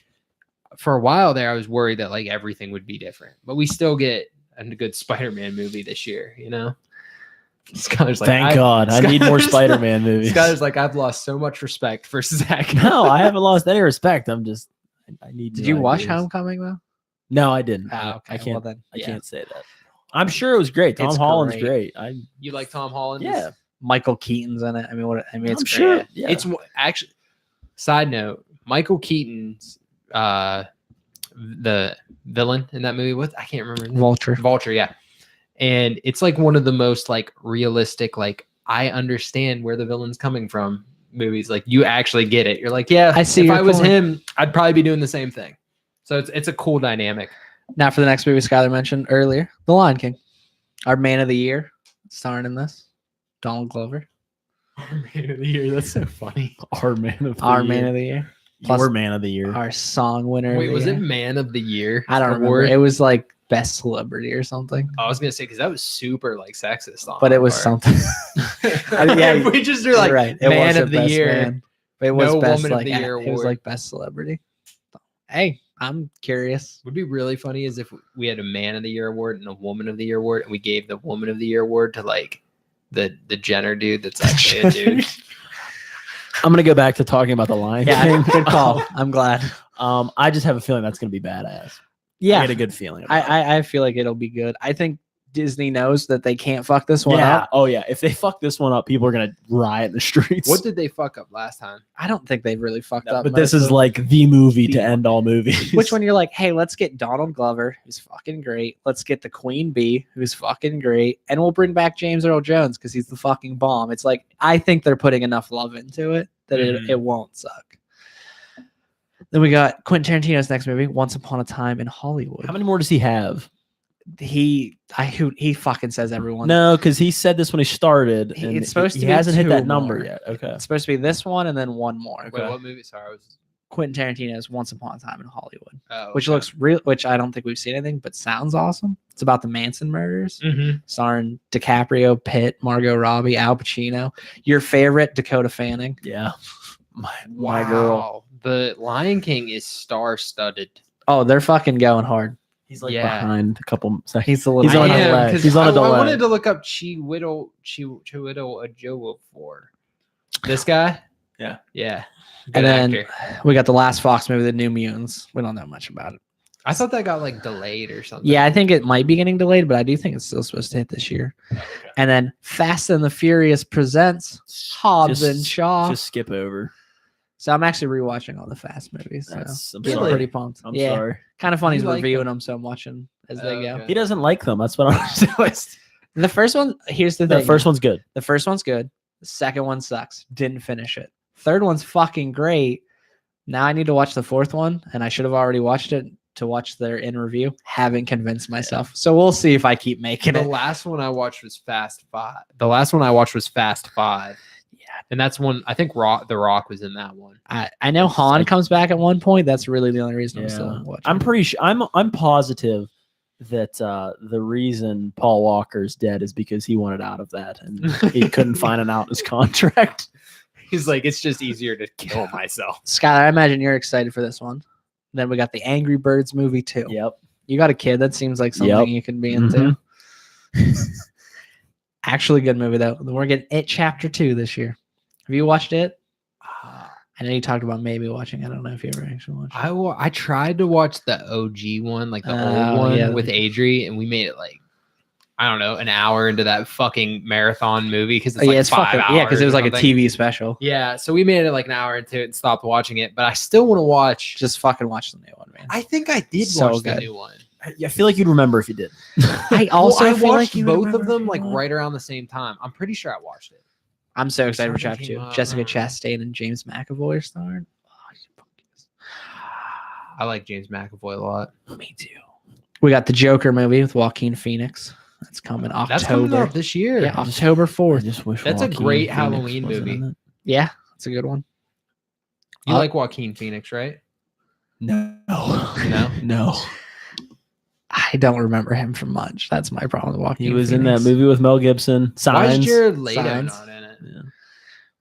for a while there, I was worried that like everything would be different, but we still get a good Spider-Man movie this year. You know, Skyler's like, Thank God. I need more Skyler's- Spider-Man movies. Skyler's like, I've lost so much respect for Zach. No, I haven't lost any respect. I'm just, I need. Did new you watch ideas. Homecoming though? No, I didn't. Oh, I okay. can't. Well, then, I yeah. can't say that. I'm sure it was great. Tom It's Holland's great. great. You like Tom Holland? Yeah. Michael Keaton's in it. I mean, it's I'm great. sure. Yeah. It's actually. Side note: Michael Keaton's the villain in that movie. What I can't remember. Vulture. Vulture, yeah. And it's like one of the most like realistic, like I understand where the villain's coming from movies. Like you actually get it. You're like, yeah, I see if your I was point. him, I'd probably be doing the same thing. So it's a cool dynamic. Now for the next movie Skylar mentioned earlier, The Lion King. Our man of the year starring in this, Donald Glover. Our man of the year. That's so funny. Our man of the Our year. man of the year. Your plus- man of the year. Our song winner. Wait, of the was year. it man of the year? I don't remember. award? It was like best celebrity or something. I was gonna say because that was super like sexist. On But our it was part. something. Yeah, we just are like You're right. It man wasn't of the best year. man, but it was No best woman of like the year it was award. like best celebrity. Hey, I'm curious. Would be really funny is if we had a man of the year award and a woman of the year award, and we gave the woman of the year award to like the Jenner dude that's actually a dude. I'm gonna go back to talking about the Lion Yeah, King. good call. I'm glad. I just have a feeling that's gonna be badass. I Yeah, get a good feeling. About it. I feel like it'll be good. I think Disney knows that they can't fuck this one yeah. up. Oh yeah. If they fuck this one up, people are gonna riot in the streets. What did they fuck up last time? I don't think they've really fucked No, up. but this most is of- like the movie to The- end all movies. which one you're like, hey, let's get Donald Glover, who's fucking great. Let's get the Queen Bee, who's fucking great, and we'll bring back James Earl Jones because he's the fucking bomb. It's like I think they're putting enough love into it that Mhm. it won't suck. Then we got Quentin Tarantino's next movie, Once Upon a Time in Hollywood. How many more does he have? He fucking says everyone. No, because he said this when he started. He- and it's supposed he to be hasn't hit 2 that number more. yet. Okay. It's supposed to be this one and then one more. Wait, what movie? Sorry, I was. Quentin Tarantino's Once Upon a Time in Hollywood, Oh, which looks real. Which I don't think we've seen anything, but sounds awesome. It's about the Manson murders, Mm-hmm. starring DiCaprio, Pitt, Margot Robbie, Al Pacino. Your favorite, Dakota Fanning. Yeah. My Wow, girl. The Lion King is star-studded. Oh, they're fucking going hard. He's like Yeah. behind a couple seconds. He's a little. He's on a I am, delay. 'cause He's on a I delay. wanted to look up Chiwetel Ejiofor. This guy. Yeah. Yeah. Good And then actor. we got the last Fox movie, The New Mutants. We don't know much about it. I thought that got like delayed or something. Yeah, I think it might be getting delayed, but I do think it's still supposed to hit this year. And then Fast and the Furious presents Hobbs and Just- Shaw. Just skip over. So I'm actually rewatching all the Fast movies. So I'm getting Really? pretty pumped. I'm yeah, sorry. kind of funny You he's like reviewing them, so I'm watching as they go. Okay. He doesn't like them. That's what I'm noticed. The first one, here's the The thing. first one's good. The first one's good. The second one sucks. Didn't finish it. Third one's fucking great. Now I need to watch the fourth one, and I should have already watched it to watch their in review. Haven't convinced myself. So we'll see if I keep making The it. last one I watched was Fast Five. The last one I watched was Fast Five. Yeah. And that's one I think The Rock was in that one. I know Han like- comes back at one point. That's really the only reason I'm Yeah. still watching. I'm pretty sure. I'm positive that the reason Paul Walker's dead is because he wanted out of that and he couldn't find an out in his contract. He's like, it's just easier to kill myself. Skylar, I imagine you're excited for this one. Then we got the Angry Birds movie too. Yep. You got a kid. That seems like something Yep. you can be into. Mhm. Actually, good movie though. We're getting It Chapter 2 this year. Have you watched it? I know you talked about maybe watching. I don't know if you ever actually watched. I tried to watch the OG one, like the Oh, old one yeah. with Adri, and we made it like I don't know, an hour into that fucking marathon movie because it's Oh, like yeah, it's 5 fucking hours. yeah, because it was or like a something. TV special. Yeah, so we made it like an hour into it and stopped watching it, but I still want to watch. Just fucking watch the new one, man. I think I did So watch the good. new one. I feel like you'd remember if you did. I also Well, I feel watched like you both of remember them like everyone. right around the same time. I'm pretty sure I watched it. I'm so excited for Something Chapter came 2. up. Jessica Chastain and James McAvoy are starring. Oh, you punkies. I like James McAvoy a lot. Me too. We got the Joker movie with Joaquin Phoenix. That's coming That's coming October. out this year. Yeah, October I 4th. just wish That's a Joaquin great Phoenix Halloween wasn't movie. in it. Yeah, that's a good one. You like Joaquin Phoenix, right? No. No? No. I don't remember him from much. That's my problem with Joaquin He was in Phoenix. that movie with Mel Gibson. Why is Signs. Jared Leto Signs. not in it? Yeah.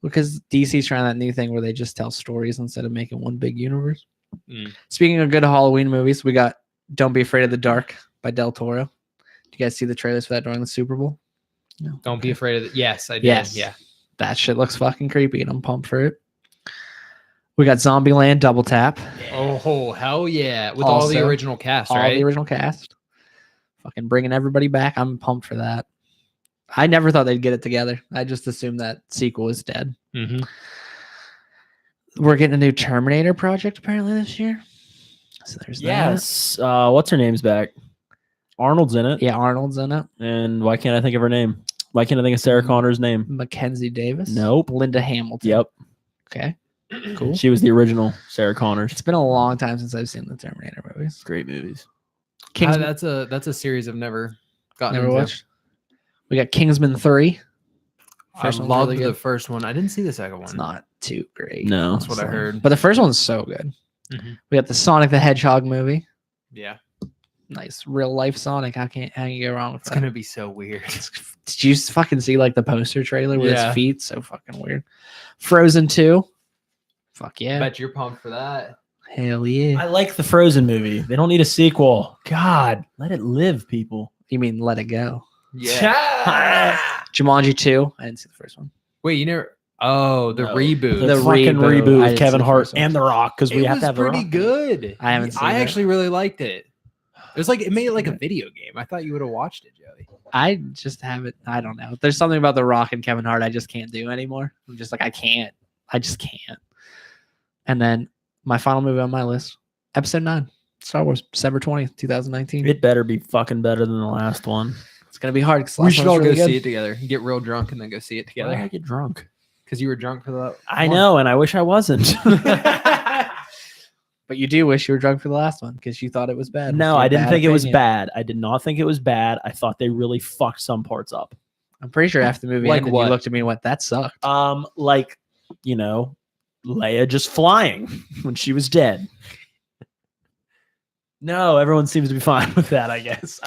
Because DC's trying that new thing where they just tell stories instead of making one big universe. Mm. Speaking of good Halloween movies, we got Don't Be Afraid of the Dark by Del Toro. Did you guys see the trailers for that during the Super Bowl? No. Don't be Okay. afraid of it. Yes, I did. Yes. Yeah. That shit looks fucking creepy and I'm pumped for it. We got Zombieland Double Tap. Oh, hell yeah. With all the Also, original cast, All right? the original cast. Fucking bringing everybody back. I'm pumped for that. I never thought they'd get it together. I just assumed that sequel is dead. Mhm. We're getting a new Terminator project apparently this year. So there's that. Yes. What's her name's back? Arnold's in it. Yeah, Arnold's in it. And why can't I think of her name? Why can't I think of Sarah Connor's name? Mackenzie Davis. Nope. Linda Hamilton. Yep. Okay. Cool. She was the original Sarah Connors. It's been a long time since I've seen the Terminator movies. Great movies. Kingsman, That's a series I've never gotten never into. watched. We got Kingsman 3. First I one's loved really the good. first one. I didn't see the second one. It's not too great. No. That's what I honestly. heard. But the first one's so good. Mhm. We got the Sonic the Hedgehog movie. Yeah, Nice real life Sonic. How can you go wrong with it's that? gonna be so weird. Did you fucking see like the poster trailer with Yeah. his feet? So fucking weird. Frozen 2. Fuck I yeah. bet you're pumped for that. Hell yeah. I like the Frozen movie. They don't need a sequel. God, let it live, people. You mean Let It Go? Yeah. Jumanji 2. I didn't see the first one. Wait, you never? Oh, the No. reboot. The The fucking reboot. I reboot didn't with see Kevin the Hart first one. and The Rock because we It have was to have The pretty Rock. good. I haven't seen I it. actually really liked it. It was like it made it like a video game. I thought you would have watched it, Joey. I just haven't. I don't know. There's something about The Rock and Kevin Hart I just can't do anymore. I'm just like, I can't. I just can't. And then my final movie on my list, Episode 9, Star Wars, December 20th, 2019. It better be fucking better than the last one. It's going to be hard. 'cause We should all go really see it together. Get real drunk and then go see it Why did I together. get drunk? Because you were drunk for the. I know, and I wish I wasn't. But you do wish you were drunk for the last one because you thought it was bad. with No, your I didn't bad think it was opinion. bad. I did not think it was bad. I thought they really fucked some parts up. I'm pretty sure after the movie Like ended, what? you looked at me and went, that sucked. Like, you know, Leia just flying when she was dead. No, everyone seems to be fine with that, I guess.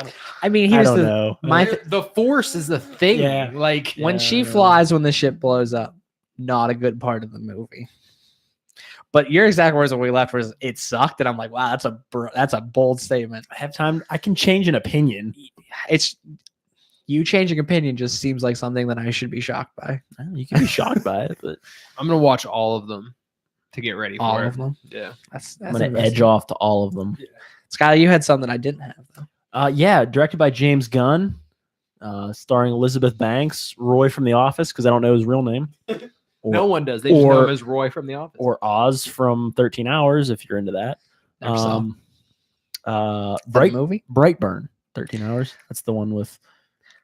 I mean, I here's don't the know. my The Force is the thing. Yeah. Like when Yeah, she I know. flies when the ship blows up, not a good part of the movie. But your exact words when we left was it sucked, and I'm like, wow, that's a bold statement. I have time. I can change an opinion. It's you changing opinion just seems like something that I should be shocked by. You can be shocked by it, but I'm gonna watch all of them to get ready for All it. of them. Yeah. That's I'm gonna investing. edge off to all of them. Skylar, you had something I didn't have though. Yeah, directed by James Gunn, starring Elizabeth Banks, Roy from The Office, because I don't know his real name, No one does. They just know or- him as Roy from The Office. or Oz from 13 Hours, if you're into that. Never saw. Brightburn, movie. 13 Hours. That's the one with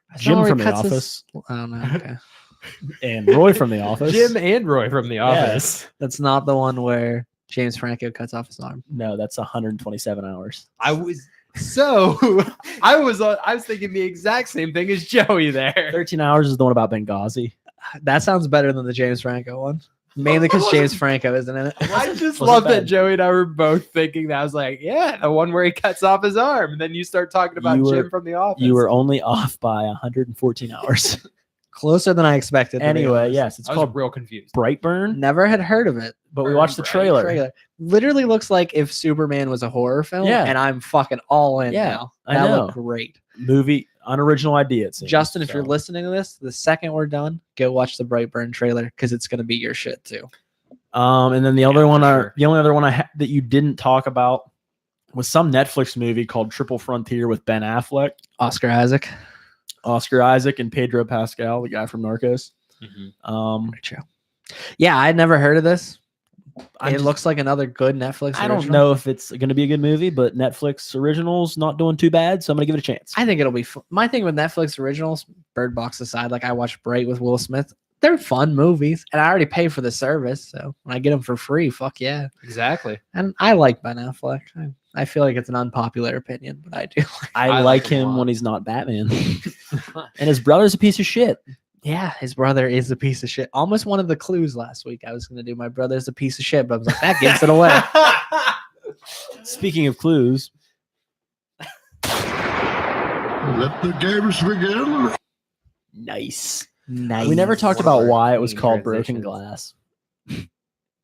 That's Jim not where from he The cuts his- Office I don't know. Okay. and Roy from The Office. Jim and Roy from The Office. That's not the one where James Franco cuts off his arm. No, that's 127 hours. I was I was thinking the exact same thing as Joey there. 13 Hours is the one about Benghazi. That sounds better than the James Franco one. Mainly because James Franco isn't in it. I just wasn't love that bad. Joey and I were both thinking that. I was like, yeah, the one where he cuts off his arm. And then you start talking about You were- Jim from The Office. You were only off by 114 hours. Closer than I expected. to be Anyway, honest. yes, it's I was called real confused. Brightburn, Never had heard of it. but we watched the Bright trailer. Literally looks like if Superman was a horror film. Yeah. And I'm fucking all in Yeah, now. I That know. looked great. Movie, unoriginal idea. It seems. Justin, if you're So, listening to this, the second we're done, go watch the Brightburn trailer because it's gonna be your shit too. and then the other Yeah, one, for sure. the only other one that you didn't talk about was some Netflix movie called Triple Frontier with Ben Affleck, Oscar Isaac. Oscar Isaac, and Pedro Pascal, the guy from Narcos. Mhm. Great show. Yeah, I'd never heard of this. I It just- looks like another good Netflix. I don't original. know if it's going to be a good movie, but Netflix originals not doing too bad, so I'm going to give it a chance. I think it'll be fun. My thing with Netflix originals, Bird Box aside, like I watched Bright with Will Smith. They're fun movies, and I already pay for the service, so when I get them for free, fuck yeah. Exactly. And I like Ben Affleck. I feel like it's an unpopular opinion, but I do. I I like like him a him lot. when he's not Batman. And his brother's a piece of shit. Yeah, his brother is a piece of shit. Almost one of the clues last week. I was going to do my brother's a piece of shit, but I was like, that gives it away. Speaking of clues, Let the games begin. nice. Nice. We never talked One of about our why it was key called Broken transitions. Glass.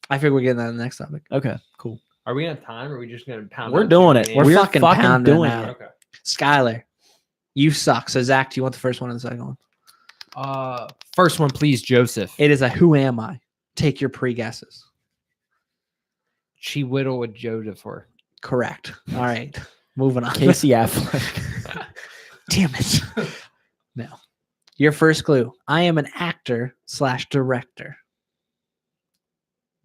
I figure we're getting that in the next topic. Okay, cool. Are we on time or are we just going to pound We're out doing two it. games? We're We're fucking fucking pounding doing out. it. Okay. Skylar, you suck. So, Zach, do you want the first one or the second one? First one, please, Joseph. It is a who am I? Take your pre guesses. She whittled with Joseph for. Correct. All right. Moving on. Casey Affleck. Damn it. No. Your first clue. I am an actor/director.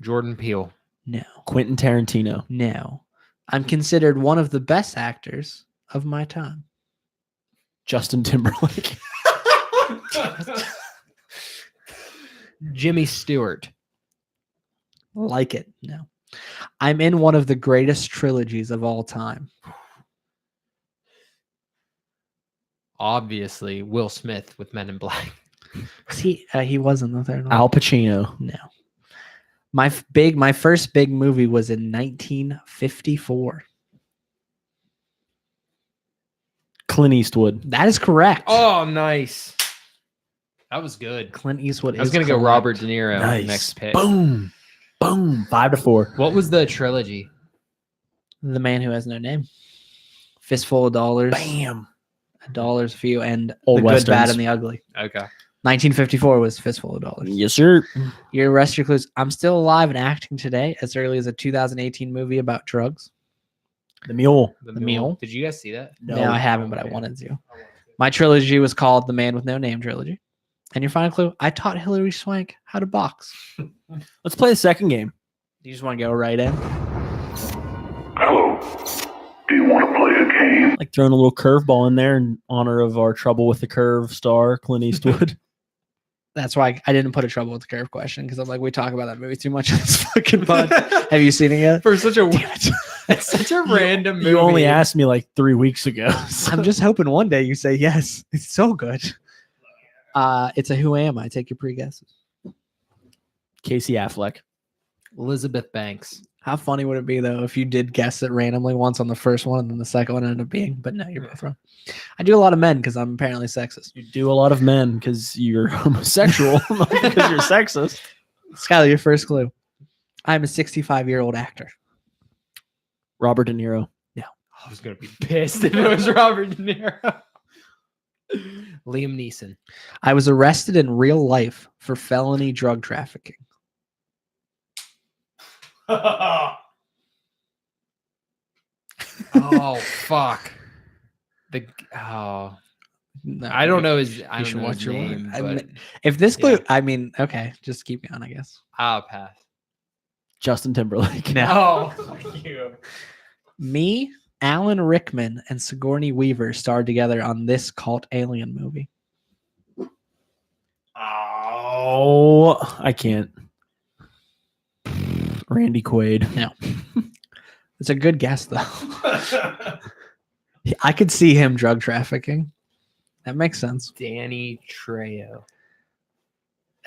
Jordan Peele. No. Quentin Tarantino. No. I'm considered one of the best actors of my time. Justin Timberlake. Jimmy Stewart. Like it. No. I'm in one of the greatest trilogies of all time. Obviously, Will Smith with Men in Black. He was in the third one. Al Pacino. No. My first big movie was in 1954. Clint Eastwood. That is correct. Oh, nice. That was good. Clint Eastwood. I was is going to go correct. Robert De Niro Nice. next pick. Boom. Boom. 5-4. What was the trilogy? The Man Who Has No Name. Fistful of Dollars. Bam. A Dollar's Few, and Old The Good, Westerns. Bad, and the Ugly. Okay. 1954 was Fistful of Dollars. Yes, sir. Your rest of your clues. I'm still alive and acting today as early as a 2018 movie about drugs. The Mule. The Mule. Did you guys see that? No, I haven't, but I Okay. wanted to. My trilogy was called The Man with No Name trilogy. And your final clue, I taught Hillary Swank how to box. Let's play the second game. You just want to go right in? Hello. Do you want to play a game? Like throwing a little curveball in there in honor of our Trouble with the Curve star, Clint Eastwood. That's why I didn't put a Trouble with the Curve question, because I'm like, we talk about that movie too much in this fucking pod. Have you seen it yet? For such a it's such a random movie. You only asked me like 3 weeks ago. I'm just hoping one day you say yes. It's so good. It's a Who Am I? Take your pre-guesses. Casey Affleck. Elizabeth Banks. How funny would it be though if you did guess it randomly once on the first one and then the second one ended up being? But no, you're both wrong. I do a lot of men because I'm apparently sexist. You do a lot of men because you're homosexual, not because you're sexist. Skylar, your first clue. I'm a 65-year-old actor. Robert De Niro. I was gonna be pissed if it was Robert De Niro. Liam Neeson. I was arrested in real life for felony drug trafficking. Oh fuck. No, I don't know his. I You don't should know watch his your name, work. I but mean, if this clue, yeah. I mean, okay, just keep going, I guess. I'll pass. Justin Timberlake. No. Fuck you. Me, Alan Rickman, and Sigourney Weaver starred together on this cult alien movie. Oh, I can't. Randy Quaid. No. It's a good guess, though. I could see him drug trafficking. That makes sense. Danny Trejo.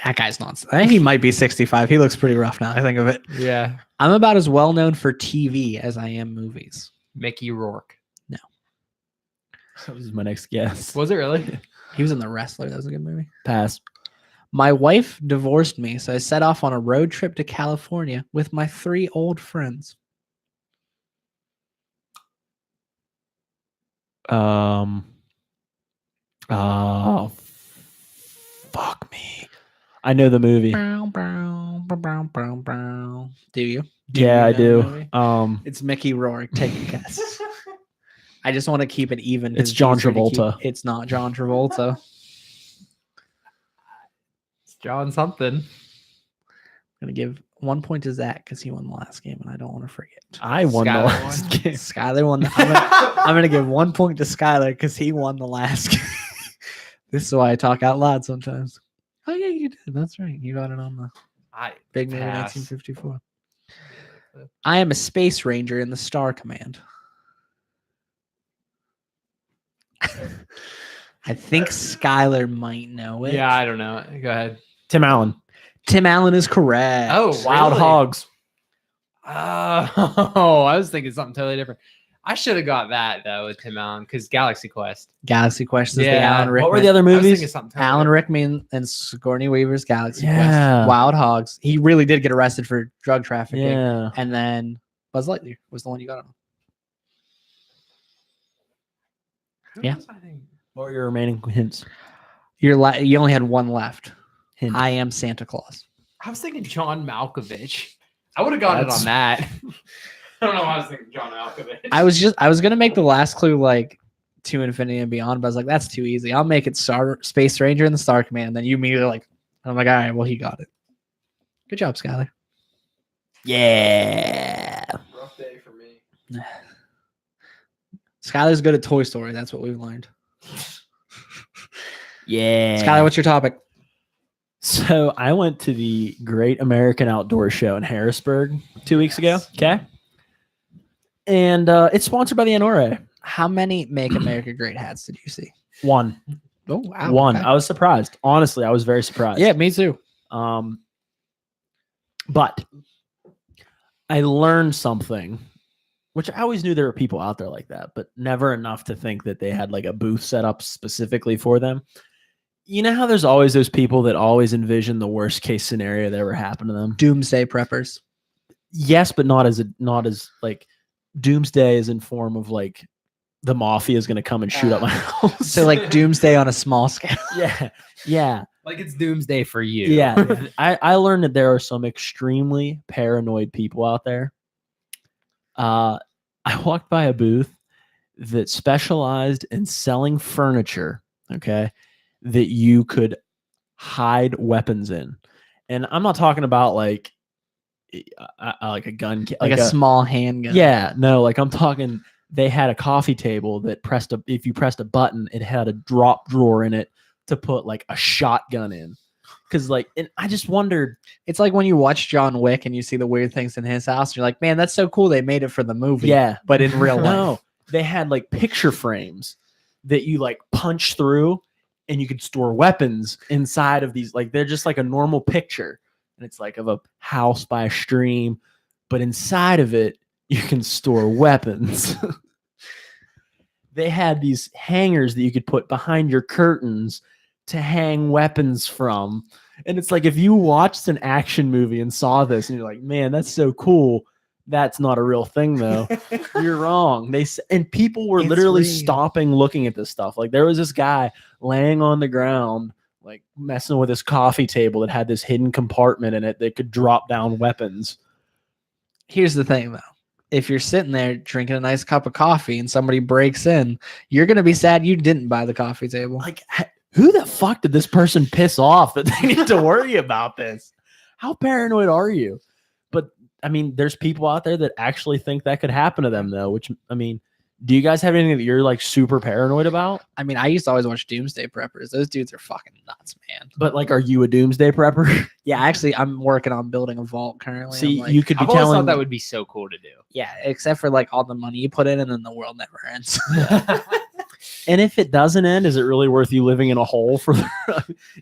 That guy's not. I think he might be 65. He looks pretty rough now. I think of it. Yeah. I'm about as well known for TV as I am movies. Mickey Rourke. That was my next guess. Was it really? He was in The Wrestler. That was a good movie. Pass. My wife divorced me, so I set off on a road trip to California with my 3 old friends. Oh, fuck me. I know the movie. Do you? Yeah, I you know the movie? do. It's Mickey Rourke. Take a guess. I just want to keep it even. It's John easier to keep- Travolta. It's not John Travolta. It's John something. I'm gonna give 1 point to Zach because he won the last game, and I don't want to forget. I won the Skylar last won. game. Skylar won. I'm gonna give 1 point to Skylar because he won the last game. This is why I talk out loud sometimes. Oh yeah, you did. That's right. You got it on the Big Movie Pass. 1954. I am a space ranger in the Star Command. I think Skylar might know it. Yeah, I don't know. Go ahead. Tim Allen. Tim Allen is correct. Oh, Wild really? Hogs. Oh, I was thinking something totally different. I should have got that though with Tim Allen because Galaxy Quest. Galaxy Quest is the Yeah. Alan Rickman. What were the other I was thinking movies? something totally Alan different. Rickman and Sigourney Weaver's Galaxy Yeah. Quest. Wild Hogs. He really did get arrested for drug trafficking. Yeah. And then Buzz Lightyear was the one you got on. Who Yeah. was I thinking? What were your remaining hints? You only had one left. Hint. I am Santa Claus. I was thinking John Malkovich. I would have gotten it That's- on that. I don't know why I was thinking John Malkovich. I was gonna make the last clue like to Infinity and Beyond, but I was like, that's too easy. I'll make it Space Ranger and the Star Command. Then you immediately like, I'm like, all right, well, he got it. Good job, Skylar. Yeah. Rough day for me. Skylar's good at Toy Story. That's what we've learned. Yeah. Skylar, what's your topic? So I went to the Great American Outdoor Show in Harrisburg 2 weeks ago. Okay. And it's sponsored by the NRA. How many Make America Great hats did you see? One. Oh wow. One. okay. I was surprised. Honestly, I was very surprised. Yeah, me too. But I learned something, which I always knew there were people out there like that, but never enough to think that they had like a booth set up specifically for them. You know how there's always those people that always envision the worst case scenario that ever happened to them? Doomsday preppers. Yes, but not as like doomsday is in form of like the mafia is going to come and shoot up my house. So like doomsday on a small scale. yeah. Like it's doomsday for you. Yeah. I learned that there are some extremely paranoid people out there. I walked by a booth that specialized in selling furniture, okay, that you could hide weapons in. And I'm not talking about like a gun, Like a small handgun. yeah, no, like I'm talking. They had a coffee table that if you pressed a button, it had a drop drawer in it to put like a shotgun in. Because like, and I just wondered. It's like when you watch John Wick and you see the weird things in his house. And you're like, man, that's so cool. They made it for the movie. Yeah, But in real life. no, they had like picture frames that you like punch through, and you could store weapons inside of these. Like they're just like a normal picture, and it's like of a house by a stream, but inside of it you can store weapons. They had these hangers that you could put behind your curtains to hang weapons from. And it's like, if you watched an action movie and saw this and you're like, man, that's so cool. That's not a real thing though. You're wrong. And people were It's literally real. stopping looking at this stuff. Like there was this guy laying on the ground, like messing with his coffee table that had this hidden compartment in it that could drop down weapons. Here's the thing though. If you're sitting there drinking a nice cup of coffee and somebody breaks in, you're going to be sad you didn't buy the coffee table. Like, who the fuck did this person piss off that they need to worry about this? How paranoid are you? But I mean, there's people out there that actually think that could happen to them though, which I mean, do you guys have anything that you're like super paranoid about? I mean, I used to always watch Doomsday Preppers. Those dudes are fucking nuts, man. But like, are you a doomsday prepper? Yeah, actually, I'm working on building a vault currently. See, I'm like, you could be I've always telling thought that would be so cool to do. yeah, except for like all the money you put in and then the world never ends. And if it doesn't end, is it really worth you living in a hole for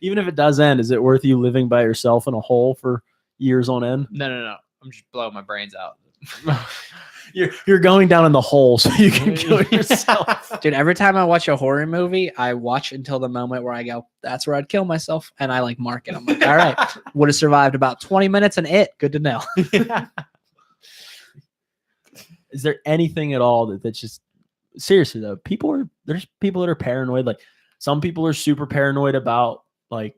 even if it does end, is it worth you living by yourself in a hole for years on end? No. I'm just blowing my brains out. You're going down in the hole so you can kill yourself. Dude, every time I watch a horror movie, I watch until the moment where I go, that's where I'd kill myself. And I like mark it. I'm like, all right, would have survived about 20 minutes and good to know. Is there anything at all that's just seriously though? There's people that are paranoid. Like some people are super paranoid about like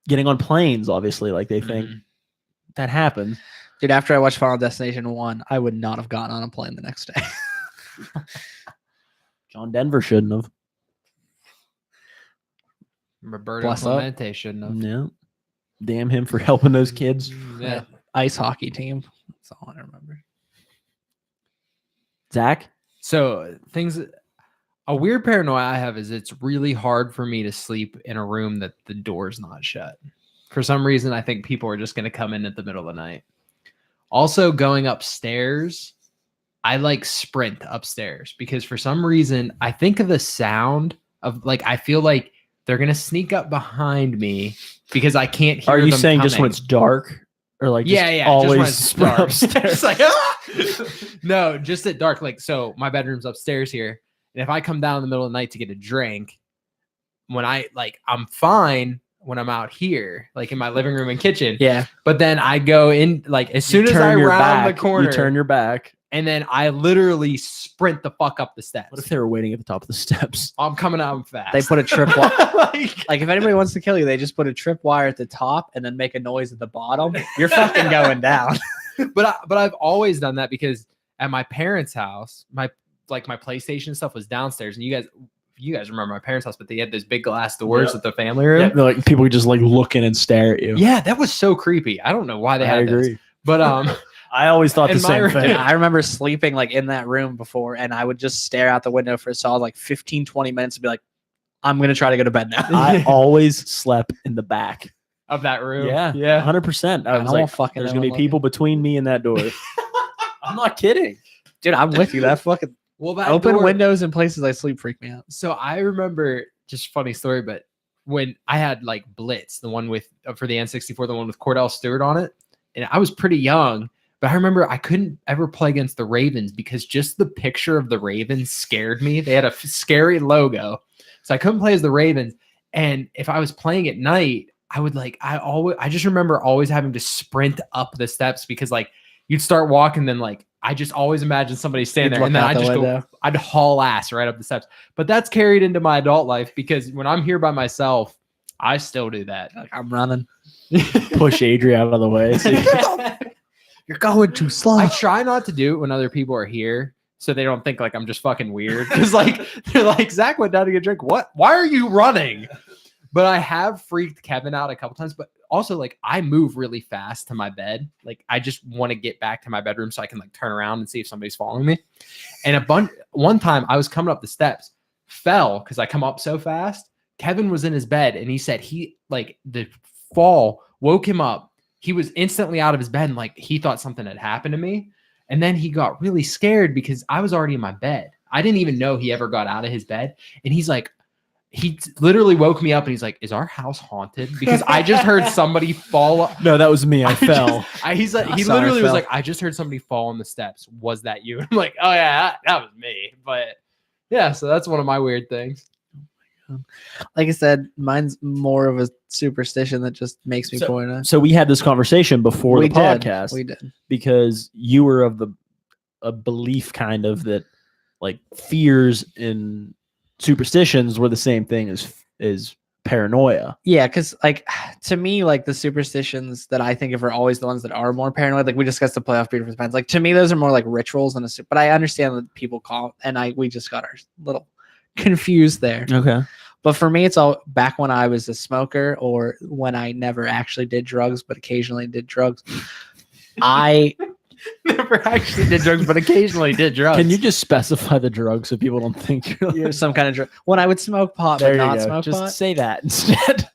getting on planes, obviously. Like they think that happens. Dude, after I watched Final Destination 1, I would not have gotten on a plane the next day. John Denver shouldn't have. Roberto Bless up. Clemente shouldn't have. No. Damn him for helping those kids. Yeah. Ice hockey team. That's all I remember. Zach? So a weird paranoia I have is it's really hard for me to sleep in a room that the door's not shut. For some reason, I think people are just going to come in at the middle of the night. Also, going upstairs, I like sprint upstairs because for some reason, I think of the sound of like, I feel like they're going to sneak up behind me because I can't hear Are you them saying just when coming. it's dark? Or like just Yeah, always just when it's sprint dark. upstairs? Just like, ah! No, just at dark. Like, so my bedroom's upstairs here. And if I come down in the middle of the night to get a drink, I'm fine when I'm out here, like in my living room and kitchen. Yeah. But then I go in, like, as soon as I round the corner, you turn your back. and then I literally sprint the fuck up the steps. What if they were waiting at the top of the steps? I'm coming out fast. They put a tripwire. Like, Like if anybody wants to kill you, they just put a tripwire at the top and then make a noise at the bottom. You're fucking going down. but I've always done that because at my parents' house, my PlayStation stuff was downstairs, and you guys remember my parents' house, but they had those big glass doors Yep. at the family room. Yeah, like people would just like look in and stare at you. Yeah, that was so creepy. I don't know why they I had those. agree. But I always thought the In my same room- thing. I remember sleeping like in that room before, and I would just stare out the window for a solid like 15, 20 minutes and be like, I'm going to try to go to bed now. I always slept in the back. of that room. Yeah, Yeah. 100%. I was won't like, fucking there's know gonna be what people between me and that door. I'm not kidding. Dude, I'm with you. That fucking Well, that open door- windows in places I sleep freak me out. So I remember, just funny story, but when I had like Blitz, the one with for the N64, the one with Cordell Stewart on it, and I was pretty young. But I remember I couldn't ever play against the Ravens because just the picture of the Ravens scared me. They had a scary logo. So I couldn't play as the Ravens. And if I was playing at night, I just remember always having to sprint up the steps because like you'd start walking, then like I just always imagined somebody standing there and then I'd haul ass right up the steps. But that's carried into my adult life because when I'm here by myself, I still do that. Like, I'm running. Push Adri out of the way. You're going too slow. I try not to do it when other people are here so they don't think like I'm just fucking weird. Because like they're like, Zach went down to get a drink. What? Why are you running? But I have freaked Kevin out a couple times. But also like I move really fast to my bed. Like I just want to get back to my bedroom so I can like turn around and see if somebody's following me. And one time I was coming up the steps, fell because I come up so fast. Kevin was in his bed and he said the fall woke him up. He was instantly out of his bed and like he thought something had happened to me. And then he got really scared because I was already in my bed. I didn't even know he ever got out of his bed. And he's like, he literally woke me up and he's like, is our house haunted? Because I just heard somebody fall. No, that was me. I fell. He's like, he literally was like, I just heard somebody fall on the steps. Was that you? I'm like, oh yeah, that was me. But yeah, so that's one of my weird things. Like I said, mine's more of a superstition that just makes me point out. So we had this conversation before the podcast. We did. Because you were of a belief kind of that like fears and superstitions were the same thing as paranoia. Yeah, because like to me, like the superstitions that I think of are always the ones that are more paranoid. Like we discussed the playoff beater for the Pens. Like to me, those are more like rituals than but I understand that people call and we just got our little confused there. Okay. But for me, it's all back when I was a smoker or when I never actually did drugs, but occasionally did drugs. I never actually did drugs, but occasionally did drugs. Can you just specify the drugs so people don't think you're some kind of drug? When I would smoke pot, but not smoke just pot. Say that instead.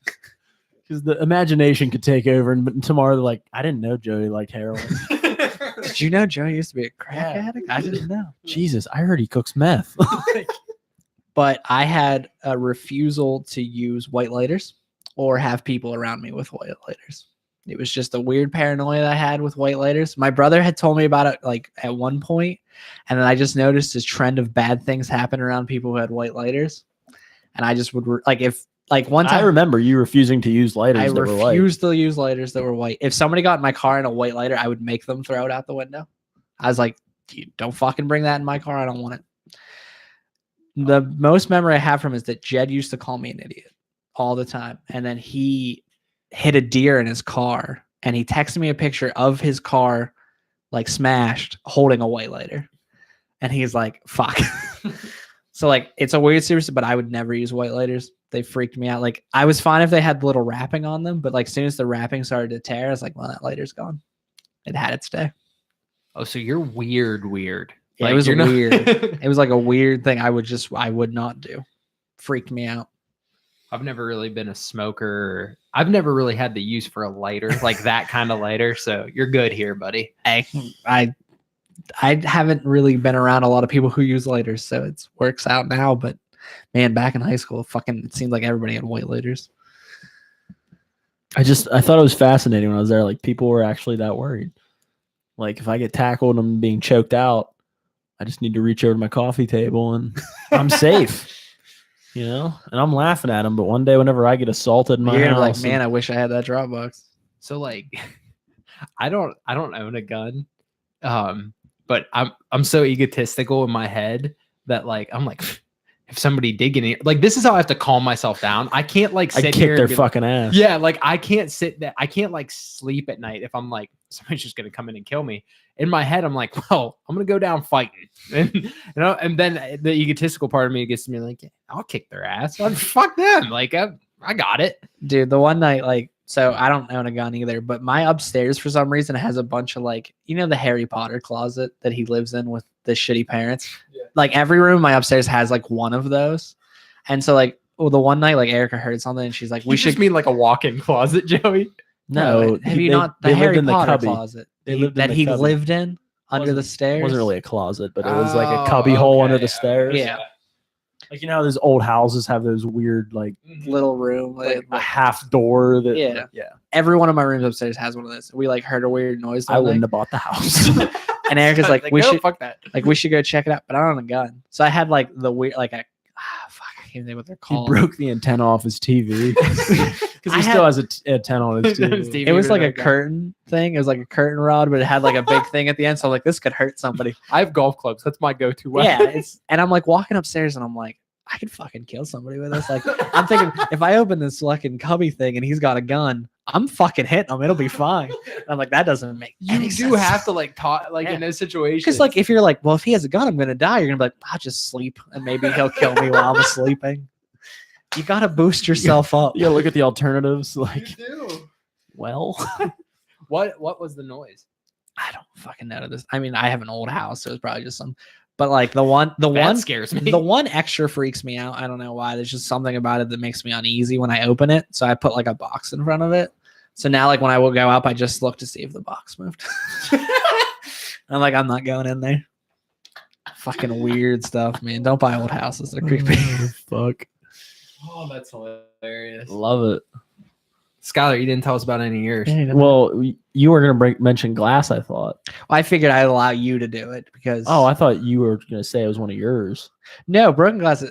Because the imagination could take over, and tomorrow they're like, I didn't know Joey liked heroin. Did you know Joey used to be a crack addict? I didn't know. Jesus, I heard he cooks meth. But I had a refusal to use white lighters or have people around me with white lighters. It was just a weird paranoia that I had with white lighters. My brother had told me about it like at one point, and then I just noticed this trend of bad things happen around people who had white lighters. And I just would one time I remember you refusing to use lighters. I refused to use lighters that were white. If somebody got in my car in a white lighter, I would make them throw it out the window. I was like, don't fucking bring that in my car. I don't want it. The most memory I have from is that Jed used to call me an idiot all the time. And then he hit a deer in his car and he texted me a picture of his car like smashed holding a white lighter. And he's like, fuck. So like, it's a weird superstition, but I would never use white lighters. They freaked me out. Like I was fine if they had little wrapping on them, but like as soon as the wrapping started to tear, I was like, well, that lighter's gone. It had its day. Oh, so you're weird. Yeah, Like, it was you're not- weird. It was like a weird thing I would not do. Freaked me out. I've never really been a smoker. I've never really had the use for a lighter, like that kind of lighter. So you're good here, buddy. I haven't really been around a lot of people who use lighters, so it works out now. But man, back in high school, it seemed like everybody had white lighters. I thought it was fascinating when I was there. Like people were actually that worried. Like if I get tackled and I'm being choked out, I just need to reach over to my coffee table and I'm safe. You know, and I'm laughing at them. But one day, whenever I get assaulted in my You're house, like, man, I wish I had that drop box. So like, I don't own a gun, but I'm so egotistical in my head that like I'm like, if somebody did get in, like this is how I have to calm myself down. I can't like I sit kick here their and be fucking ass. Yeah, like I can't sit there. I can't like sleep at night if I'm like somebody's just gonna come in and kill me. In my head, I'm like, well, I'm gonna go down fighting, and then the egotistical part of me gets to me like, yeah, I'll kick their ass. Fuck them. Like I got it, Dude, the one night, like, so I don't own a gun either, but my upstairs for some reason has a bunch of like, the Harry Potter closet that he lives in with the shitty parents. Yeah. Like every room in my upstairs has like one of those, and so like, the one night like Erica heard something and she's like, we should mean like a walk-in closet, Joey. No, have you not the Harry Potter closet that he lived in under the stairs? It wasn't really a closet, but it was like a cubby hole under the stairs. Yeah. Like you know how those old houses have those weird like Little room. a half door that Yeah. yeah. Every one of my rooms upstairs has one of those. We like heard a weird noise. I one wouldn't night, have bought the house. and Erica's like, we should fuck that. we should go check it out. But I don't own a gun, so I had like the weird fuck, I can't think what they're He called. broke the antenna off his TV because I he still has a antenna on his TV. It was like a curtain thing. It was like a curtain rod, but it had like a big thing at the end. So I'm like, this could hurt somebody. I have golf clubs. That's my go-to Yeah, weapon. and I'm like walking upstairs, and I'm like, I could fucking kill somebody with this. Like, I'm thinking if I open this fucking cubby thing and he's got a gun, I'm fucking hitting him. It'll be fine. And I'm like, that doesn't make You any do sense. have to like talk like Yeah. in those situations. Because like if you're like, well, if he has a gun, I'm gonna die. You're gonna be like, I'll just sleep and maybe he'll kill me while I'm sleeping. You gotta boost yourself up. You gotta look at the alternatives. Like, do. well, What was the noise? I don't fucking know this. I mean, I have an old house, so it's probably just some. But like the one Scares me. the one extra freaks me out. I don't know why. There's just something about it that makes me uneasy when I open it. So I put like a box in front of it. So now like when I will go up, I just look to see if the box moved. I'm like, I'm not going in there. Fucking weird stuff, man. Don't buy old houses. They're creepy. fuck, Oh, that's hilarious. love it. Skylar, you didn't tell us about any of yours. Well, you were gonna mention glass. I thought. I figured I'd allow you to do it because Oh, I thought you were gonna say it was one of yours. no broken glass.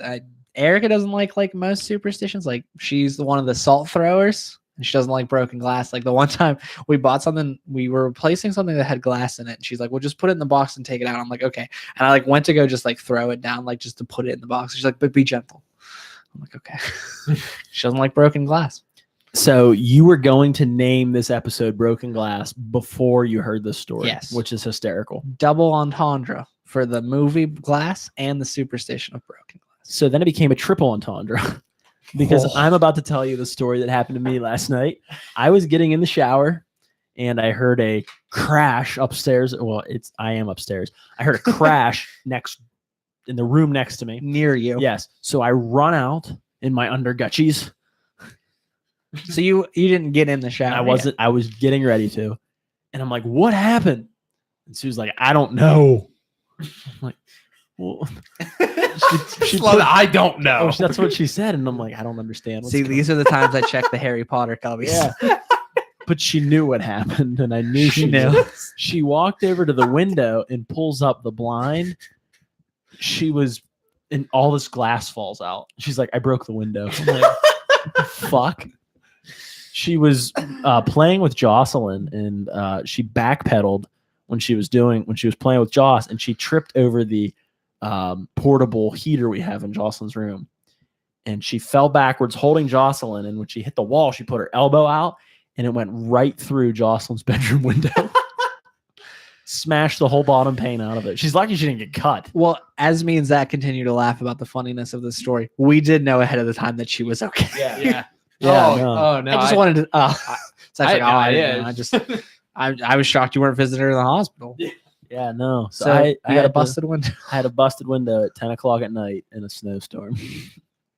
Erica doesn't like most superstitions. Like she's one of the salt throwers, and she doesn't like broken glass. Like the one time we bought something, we were replacing something that had glass in it. And she's like, "Well, just put it in the box and take it out." I'm like, "Okay." And I like went to go just like throw it down, like just to put it in the box. She's like, "But be gentle." I'm like, "Okay." She doesn't like broken glass. So you were going to name this episode "Broken Glass" before you heard this story, Yes. which is hysterical. Double entendre for the movie Glass and the superstition of broken glass. So then it became a triple entendre because Oh. I'm about to tell you the story that happened to me last night. I was getting in the shower and I heard a crash upstairs. Well, I am upstairs. I heard a crash in the room next to me. Near you. Yes. So I run out in my undergutchies. So you didn't get in the shower. I wasn't. I was getting ready to, and I'm like, "What happened?" And Sue's like, "I don't know." I'm like, "Well," she put- I don't know. oh, that's what she said, and I'm like, "I don't understand." what's See, going these are the times I check the Harry Potter cubbies. Yeah. But she knew what happened, and I knew she knew. knew. She walked over to the window and pulls up the blind. She was, and all this glass falls out. She's like, "I broke the window." I'm like, "Fuck." She was playing with Jocelyn, and she backpedaled when she was playing with Joss, and she tripped over the portable heater we have in Jocelyn's room, and she fell backwards holding Jocelyn. And when she hit the wall, she put her elbow out, and it went right through Jocelyn's bedroom window. Smashed the whole bottom pane out of it. She's lucky she didn't get cut. Well, as me and Zach continue to laugh about the funniness of this story, we did know ahead of the time that she was okay. Yeah. Yeah, oh, no. oh no. I just wanted to. So I was like, I had no I didn't idea. know. I just, I was shocked you weren't visiting her in the hospital. Yeah, no. So I you got a had to- busted window. I had a busted window at 10 o'clock at night in a snowstorm.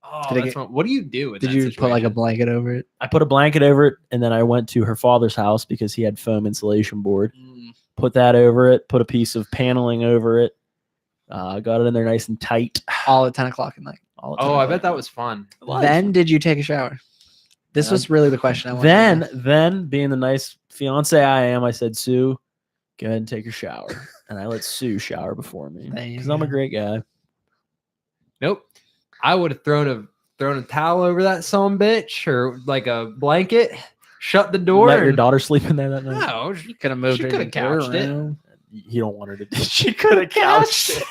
Oh, Did it that's get- what do you do? In Did that you put like a situation? blanket over it? I put a blanket over it, and then I went to her father's house because he had foam insulation board. Put that over it, put a piece of paneling over it. Got it in there nice and tight. All at 10 o'clock at night. All the Oh, time. I bet that was fun. Then did you take a shower? This Yeah. was really the question I wanted. to know. Then being the nice fiance I am, I said, "Sue, go ahead and take your shower." And I let Sue shower before me There you because I'm a go. great guy. Nope. I would have thrown a towel over that son bitch or like a blanket, shut the door. Let your and- daughter sleep in there that night. No, You could have moved She her coulda to her couched it. room. You don't want her to. She could have couched it.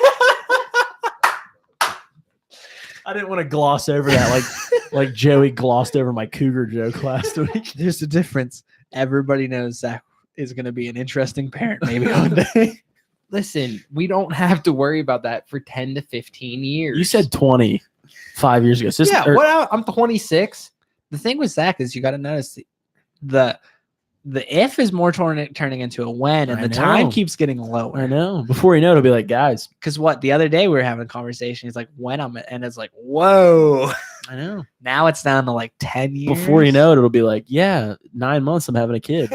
I didn't want to gloss over that, like Joey glossed over my cougar joke last week. There's a difference. Everybody knows Zach is going to be an interesting parent maybe one day. listen, we don't have to worry about that for 10 to 15 years. You said 25 years ago. So this- yeah. or- I'm 26. The thing with Zach is you got to notice the if is more turning into a when, and I the time know. keeps getting I lower. know. Before you know, it'll be like, guys. Because what the other day we were having a conversation. He's like, when I'm, and it's like, whoa. I know. Now it's down to like 10 years. Before you know it, it'll be like, yeah, 9 months. I'm having a kid.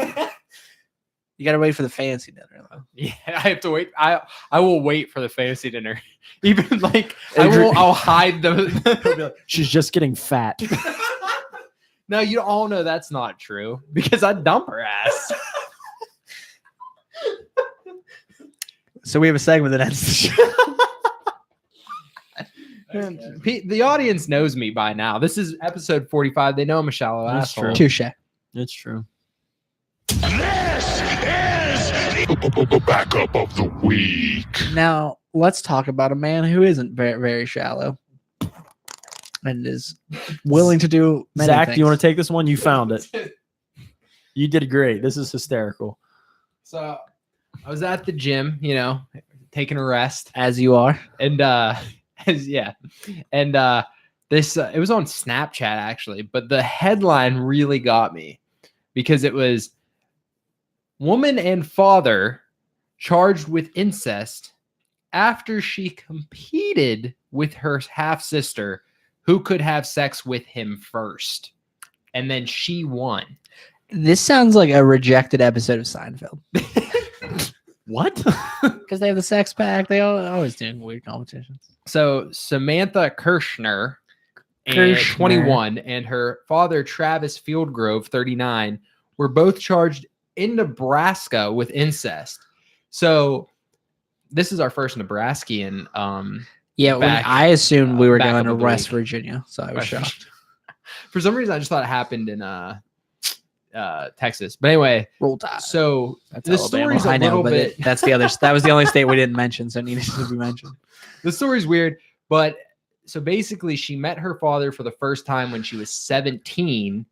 You gotta wait for the fancy dinner though. Yeah, I have to wait. I will wait for the fancy dinner. Even like I'll hide the. She's just getting fat. No, you all know that's not true because I'd dump her ass. So we have a segment that ends the show. The audience knows me by now. This is episode 45. They know I'm a shallow That's asshole. true. Touche. It's true. This is the backup of the week. Now let's talk about a man who isn't very, very shallow and is willing to do many Zach, things. do you want to take this one? You found it. You did great. This is hysterical. So I was at the gym, taking a rest, as you are? and this it was on Snapchat actually, but the headline really got me because it was woman and father charged with incest after she competed with her half sister who could have sex with him first, and then she won. This sounds like a rejected episode of Seinfeld What? because they have the sex pack. They always do weird competitions. So Samantha Kirshner, Kirshner. 21, and her father Travis Fieldgrove, 39, were both charged in Nebraska with incest. So this is our first Nebraskian. Yeah, Back- I assumed we were back going up to of the West week. Virginia, so I was shocked. For some reason, I just thought it happened in Texas. But anyway, Roll Tide. so That's the Alabama. story's a I know, little but bit. that's the other. That was the only state we didn't mention, so it needed to be mentioned. The story's weird, but so basically she met her father for the first time when she was 17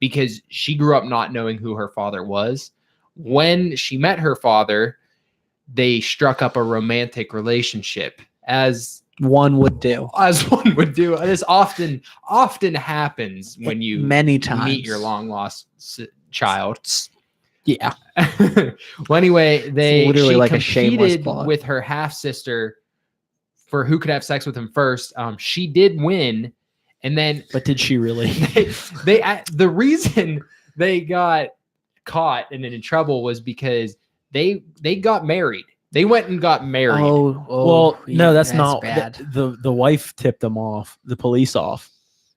because she grew up not knowing who her father was. When she met her father, they struck up a romantic relationship as One would do one would do. This often happens when you many times. meet your long lost child. Yeah, Well, anyway, literally she like a shameless competed plot. with her half sister for who could have sex with him first. She did win, and then But did she really? the reason they got caught and in trouble was because they got married. They went and got married. Well, no, that's not bad. The wife tipped them off, the police off,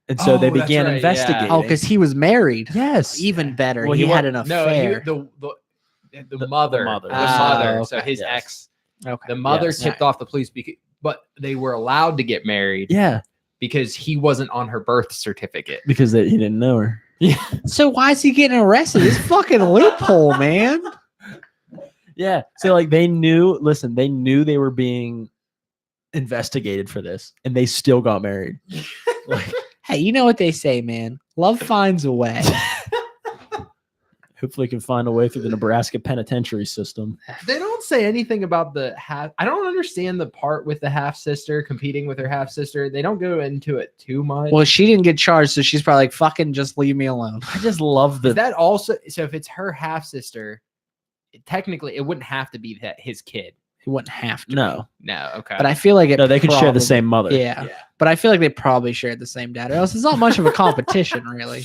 and so they Oh, that's began right, yeah. investigating. Oh, because he was married. yes, Even better. Well, he he had wa- an No, affair. the mother, mother. the Ah, mother. okay. So his Yes. ex, Okay. the mother Yes. tipped off the police but they were allowed to get married yeah, because he wasn't on her birth certificate. because he didn't know her. So why is he getting arrested? This fucking loophole, man. Yeah, so like they knew. Listen, they knew they were being investigated for this, and they still got married. Like, Hey, you know what they say, man? Love finds a way. hopefully, can find a way through the Nebraska penitentiary system. They don't say anything about the half. I don't understand the part with the half sister competing with her half sister. They don't go into it too much. Well, she didn't get charged, so she's probably like, fucking just leave me alone. I just love Is the. that also so? If it's her half sister, technically it wouldn't have to be his kid. He wouldn't have to. No, No, okay. But I feel like it. no, they could share the probably- same mother. Yeah. But I feel like they probably shared the same dad. Or else it's not much of a competition, really.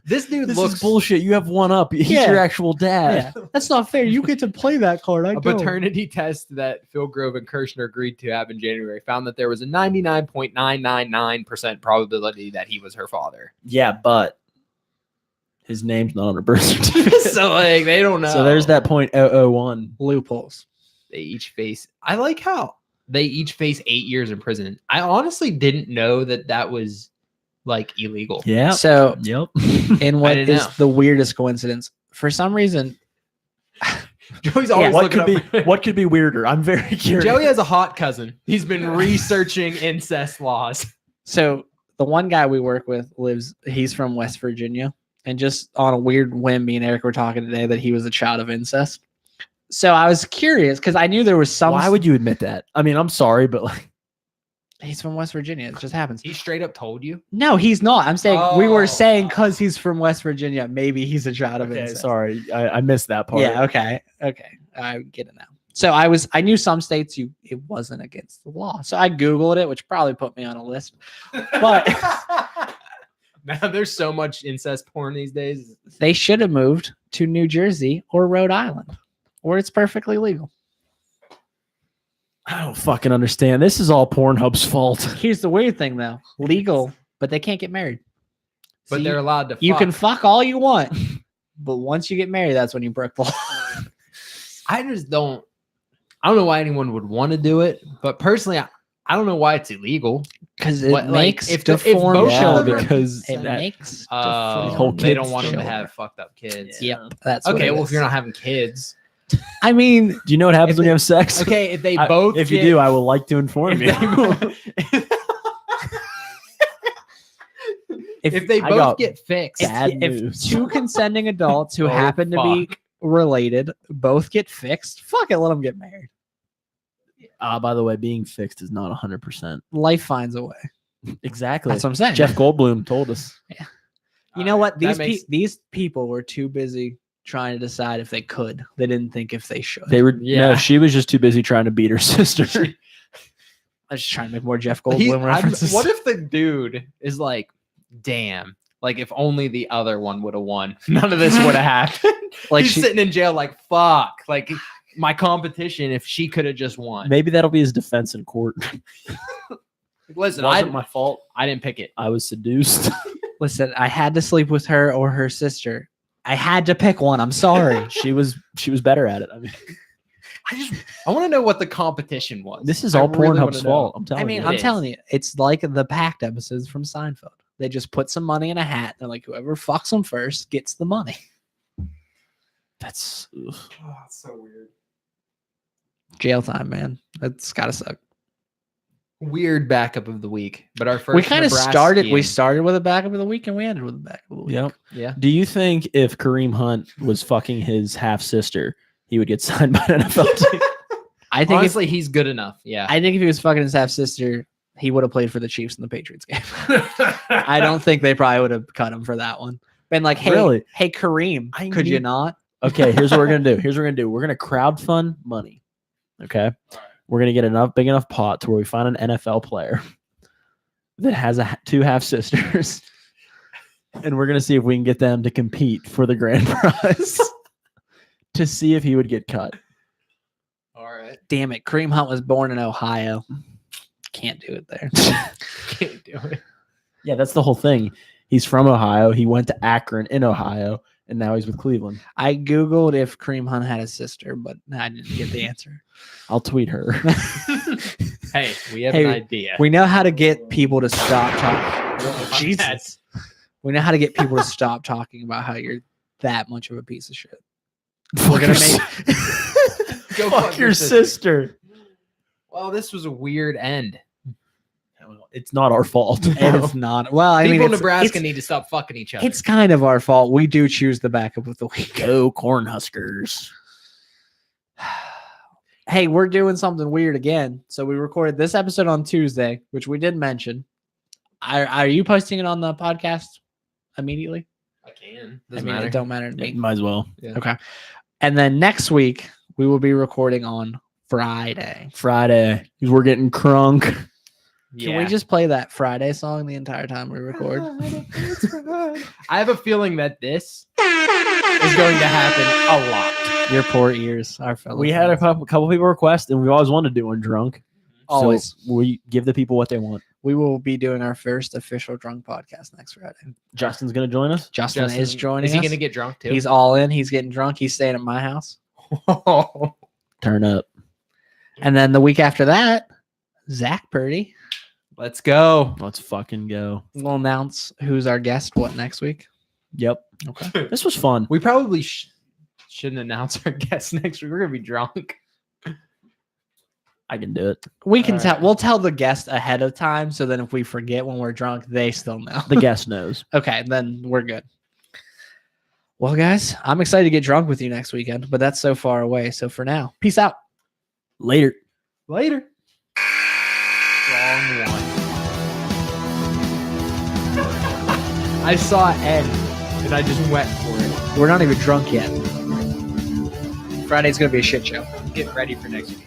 this dude This looks is bullshit. You have one up. He's Yeah. your actual dad. Yeah. That's not fair. You get to play that card. I A don't. paternity test that Phil Grove and Kirshner agreed to have in January found that there was a 99.999% probability that he was her father. Yeah, but his name's not on her birth certificate. So like they don't know. So there's that .001. Loopholes. They each face. I like how they each face 8 years in prison. I honestly didn't know that was like illegal. Yeah. So, Yep. in what didn't is know. the weirdest coincidence, for some reason, Joey's always What looking could up. be what could be weirder? I'm very curious. Joey has a hot cousin. He's been researching incest laws. so the one guy we work with he's from West Virginia. And just on a weird whim, me and Eric were talking today that he was a child of incest. So I was curious because I knew there was some. Why would you admit that? I mean, I'm sorry, but like, he's from West Virginia? It just happens. He straight up told you. No, he's not. I'm saying we were Oh. saying because he's from West Virginia, maybe he's a child of okay, incest. sorry, I missed that part. Yeah. Okay. I get it now. So I knew some states it wasn't against the law. So I Googled it, which probably put me on a list. But Now there's so much incest porn these days. They should have moved to New Jersey or Rhode Island, where it's perfectly legal. I don't fucking understand. This is all Pornhub's fault. Here's the weird thing, though: legal, but they can't get married. But So they're allowed to you fuck. can fuck all you want, but once you get married, that's when you break the law. I just don't. I don't know why anyone would want to do it, but personally, I don't know why it's illegal. Because it What, like, makes if the- if deformed both Yeah, children. because It that- makes whole They don't kids want them to children. have fucked up kids. Yep, that's what Okay, it well, is. if you're not having kids, I mean, do you know what happens If when they- you have sex? okay, if they I- both, if you get- do, I would like to inform you. if they I both got get fixed, bad if news. two consenting adults who Oh, happen to be related both get fixed, fuck it, let them get married. By the way, being fixed is not 100%. Life finds a way. Exactly. That's what I'm saying. Jeff Goldblum told us. You know what? That These makes- these people were too busy trying to decide if they could. They didn't think if they should. They were Yeah. no, she was just too busy trying to beat her sister. I was just trying to make more Jeff He- Goldblum references. what if the dude is like, damn, like if only the other one would have won, none of this would have happened. Like He's she- sitting in jail, like fuck, like my competition. If she could have just won, Maybe that'll be his defense in court. listen, Wasn't my fault. I didn't pick it. I was seduced. Listen, I had to sleep with her or her sister. I had to pick one. I'm sorry. she was better at it. I mean, I want to know what the competition was. this is I all really wanna Pornhub's know. fault. I'm telling I mean, you. I'm is. telling you, it's like the Pact episodes from Seinfeld. They just put some money in a hat. They're like, whoever fucks them first gets the money. That's ugh. Oh, it's so weird. Jail time, man. That's gotta suck. Weird backup of the week, but our first We kind of started. We Nebraskian- started with a backup of the week, and we ended with a backup of the week. Yep. Yeah. Do you think if Kareem Hunt was fucking his half sister, he would get signed by an NFL team? I think Honestly, he's good enough. Yeah. I think if he was fucking his half sister, he would have played for the Chiefs in the Patriots game. I don't think they probably would have cut him for that one. Been like, hey, Really? hey, Kareem, I could you need- not? Okay, here's what we're gonna do. Here's what we're gonna do. We're gonna crowdfund money. Okay. We're gonna get enough big enough pot to where we find an NFL player that has two half sisters, and we're gonna see if we can get them to compete for the grand prize to see if he would get cut. All right. Damn it, Kareem Hunt was born in Ohio. Can't do it there. Can't do it. Yeah, that's the whole thing. He's from Ohio. He went to Akron in Ohio, and now he's with Cleveland. I googled if Kareem Hunt had a sister, but I didn't get the answer. I'll tweet her. Hey, we have Hey, an idea. We know how to get people to stop talking. Jesus. We know how to get people to stop talking about how you're that much of a piece of shit. We're gonna Go fuck your sister. Well, this was a weird end. It's not our fault. It is not. Well, I People mean, in it's, Nebraska it's, need to stop fucking each other. it's kind of our fault. We do choose the backup of the week. Go Cornhuskers. Hey, we're doing something weird again. So we recorded this episode on Tuesday, which we did mention. Are you posting it on the podcast immediately? I can. I Doesn't mean, matter. it don't matter to me. Might as well. Okay. And then next week we will be recording on Friday. Friday. 'Cause we're getting crunk. Can we just play that Friday song the entire time we record? I have a feeling that this is going to happen a lot. Your poor ears, our fellow. We had a friends. couple people request, and we always wanted to do one drunk. Always. So we give the people what they want. We will be doing our first official drunk podcast next Friday. Justin's gonna join us. Justin is joining Is he us. going to get drunk too? He's all in. He's getting drunk. He's staying at my house. Turn up. And then the week after that, Zach Purdy Let's go. Let's fucking go. will announce who's our guest. What next week? Yep. Okay. This was fun. We probably shouldn't announce our guest next week. We're going to be drunk. I can do it. We can All tell. right. We'll tell the guest ahead of time, so then if we forget when we're drunk, they still know. The guest knows. Okay, then we're good. Well, guys, I'm excited to get drunk with you next weekend, but that's so far away. So for now, peace out. Later. Later. Wrong one. I saw it end, and I just went for it. We're not even drunk yet. Friday's gonna be a shit show. Get ready for next week.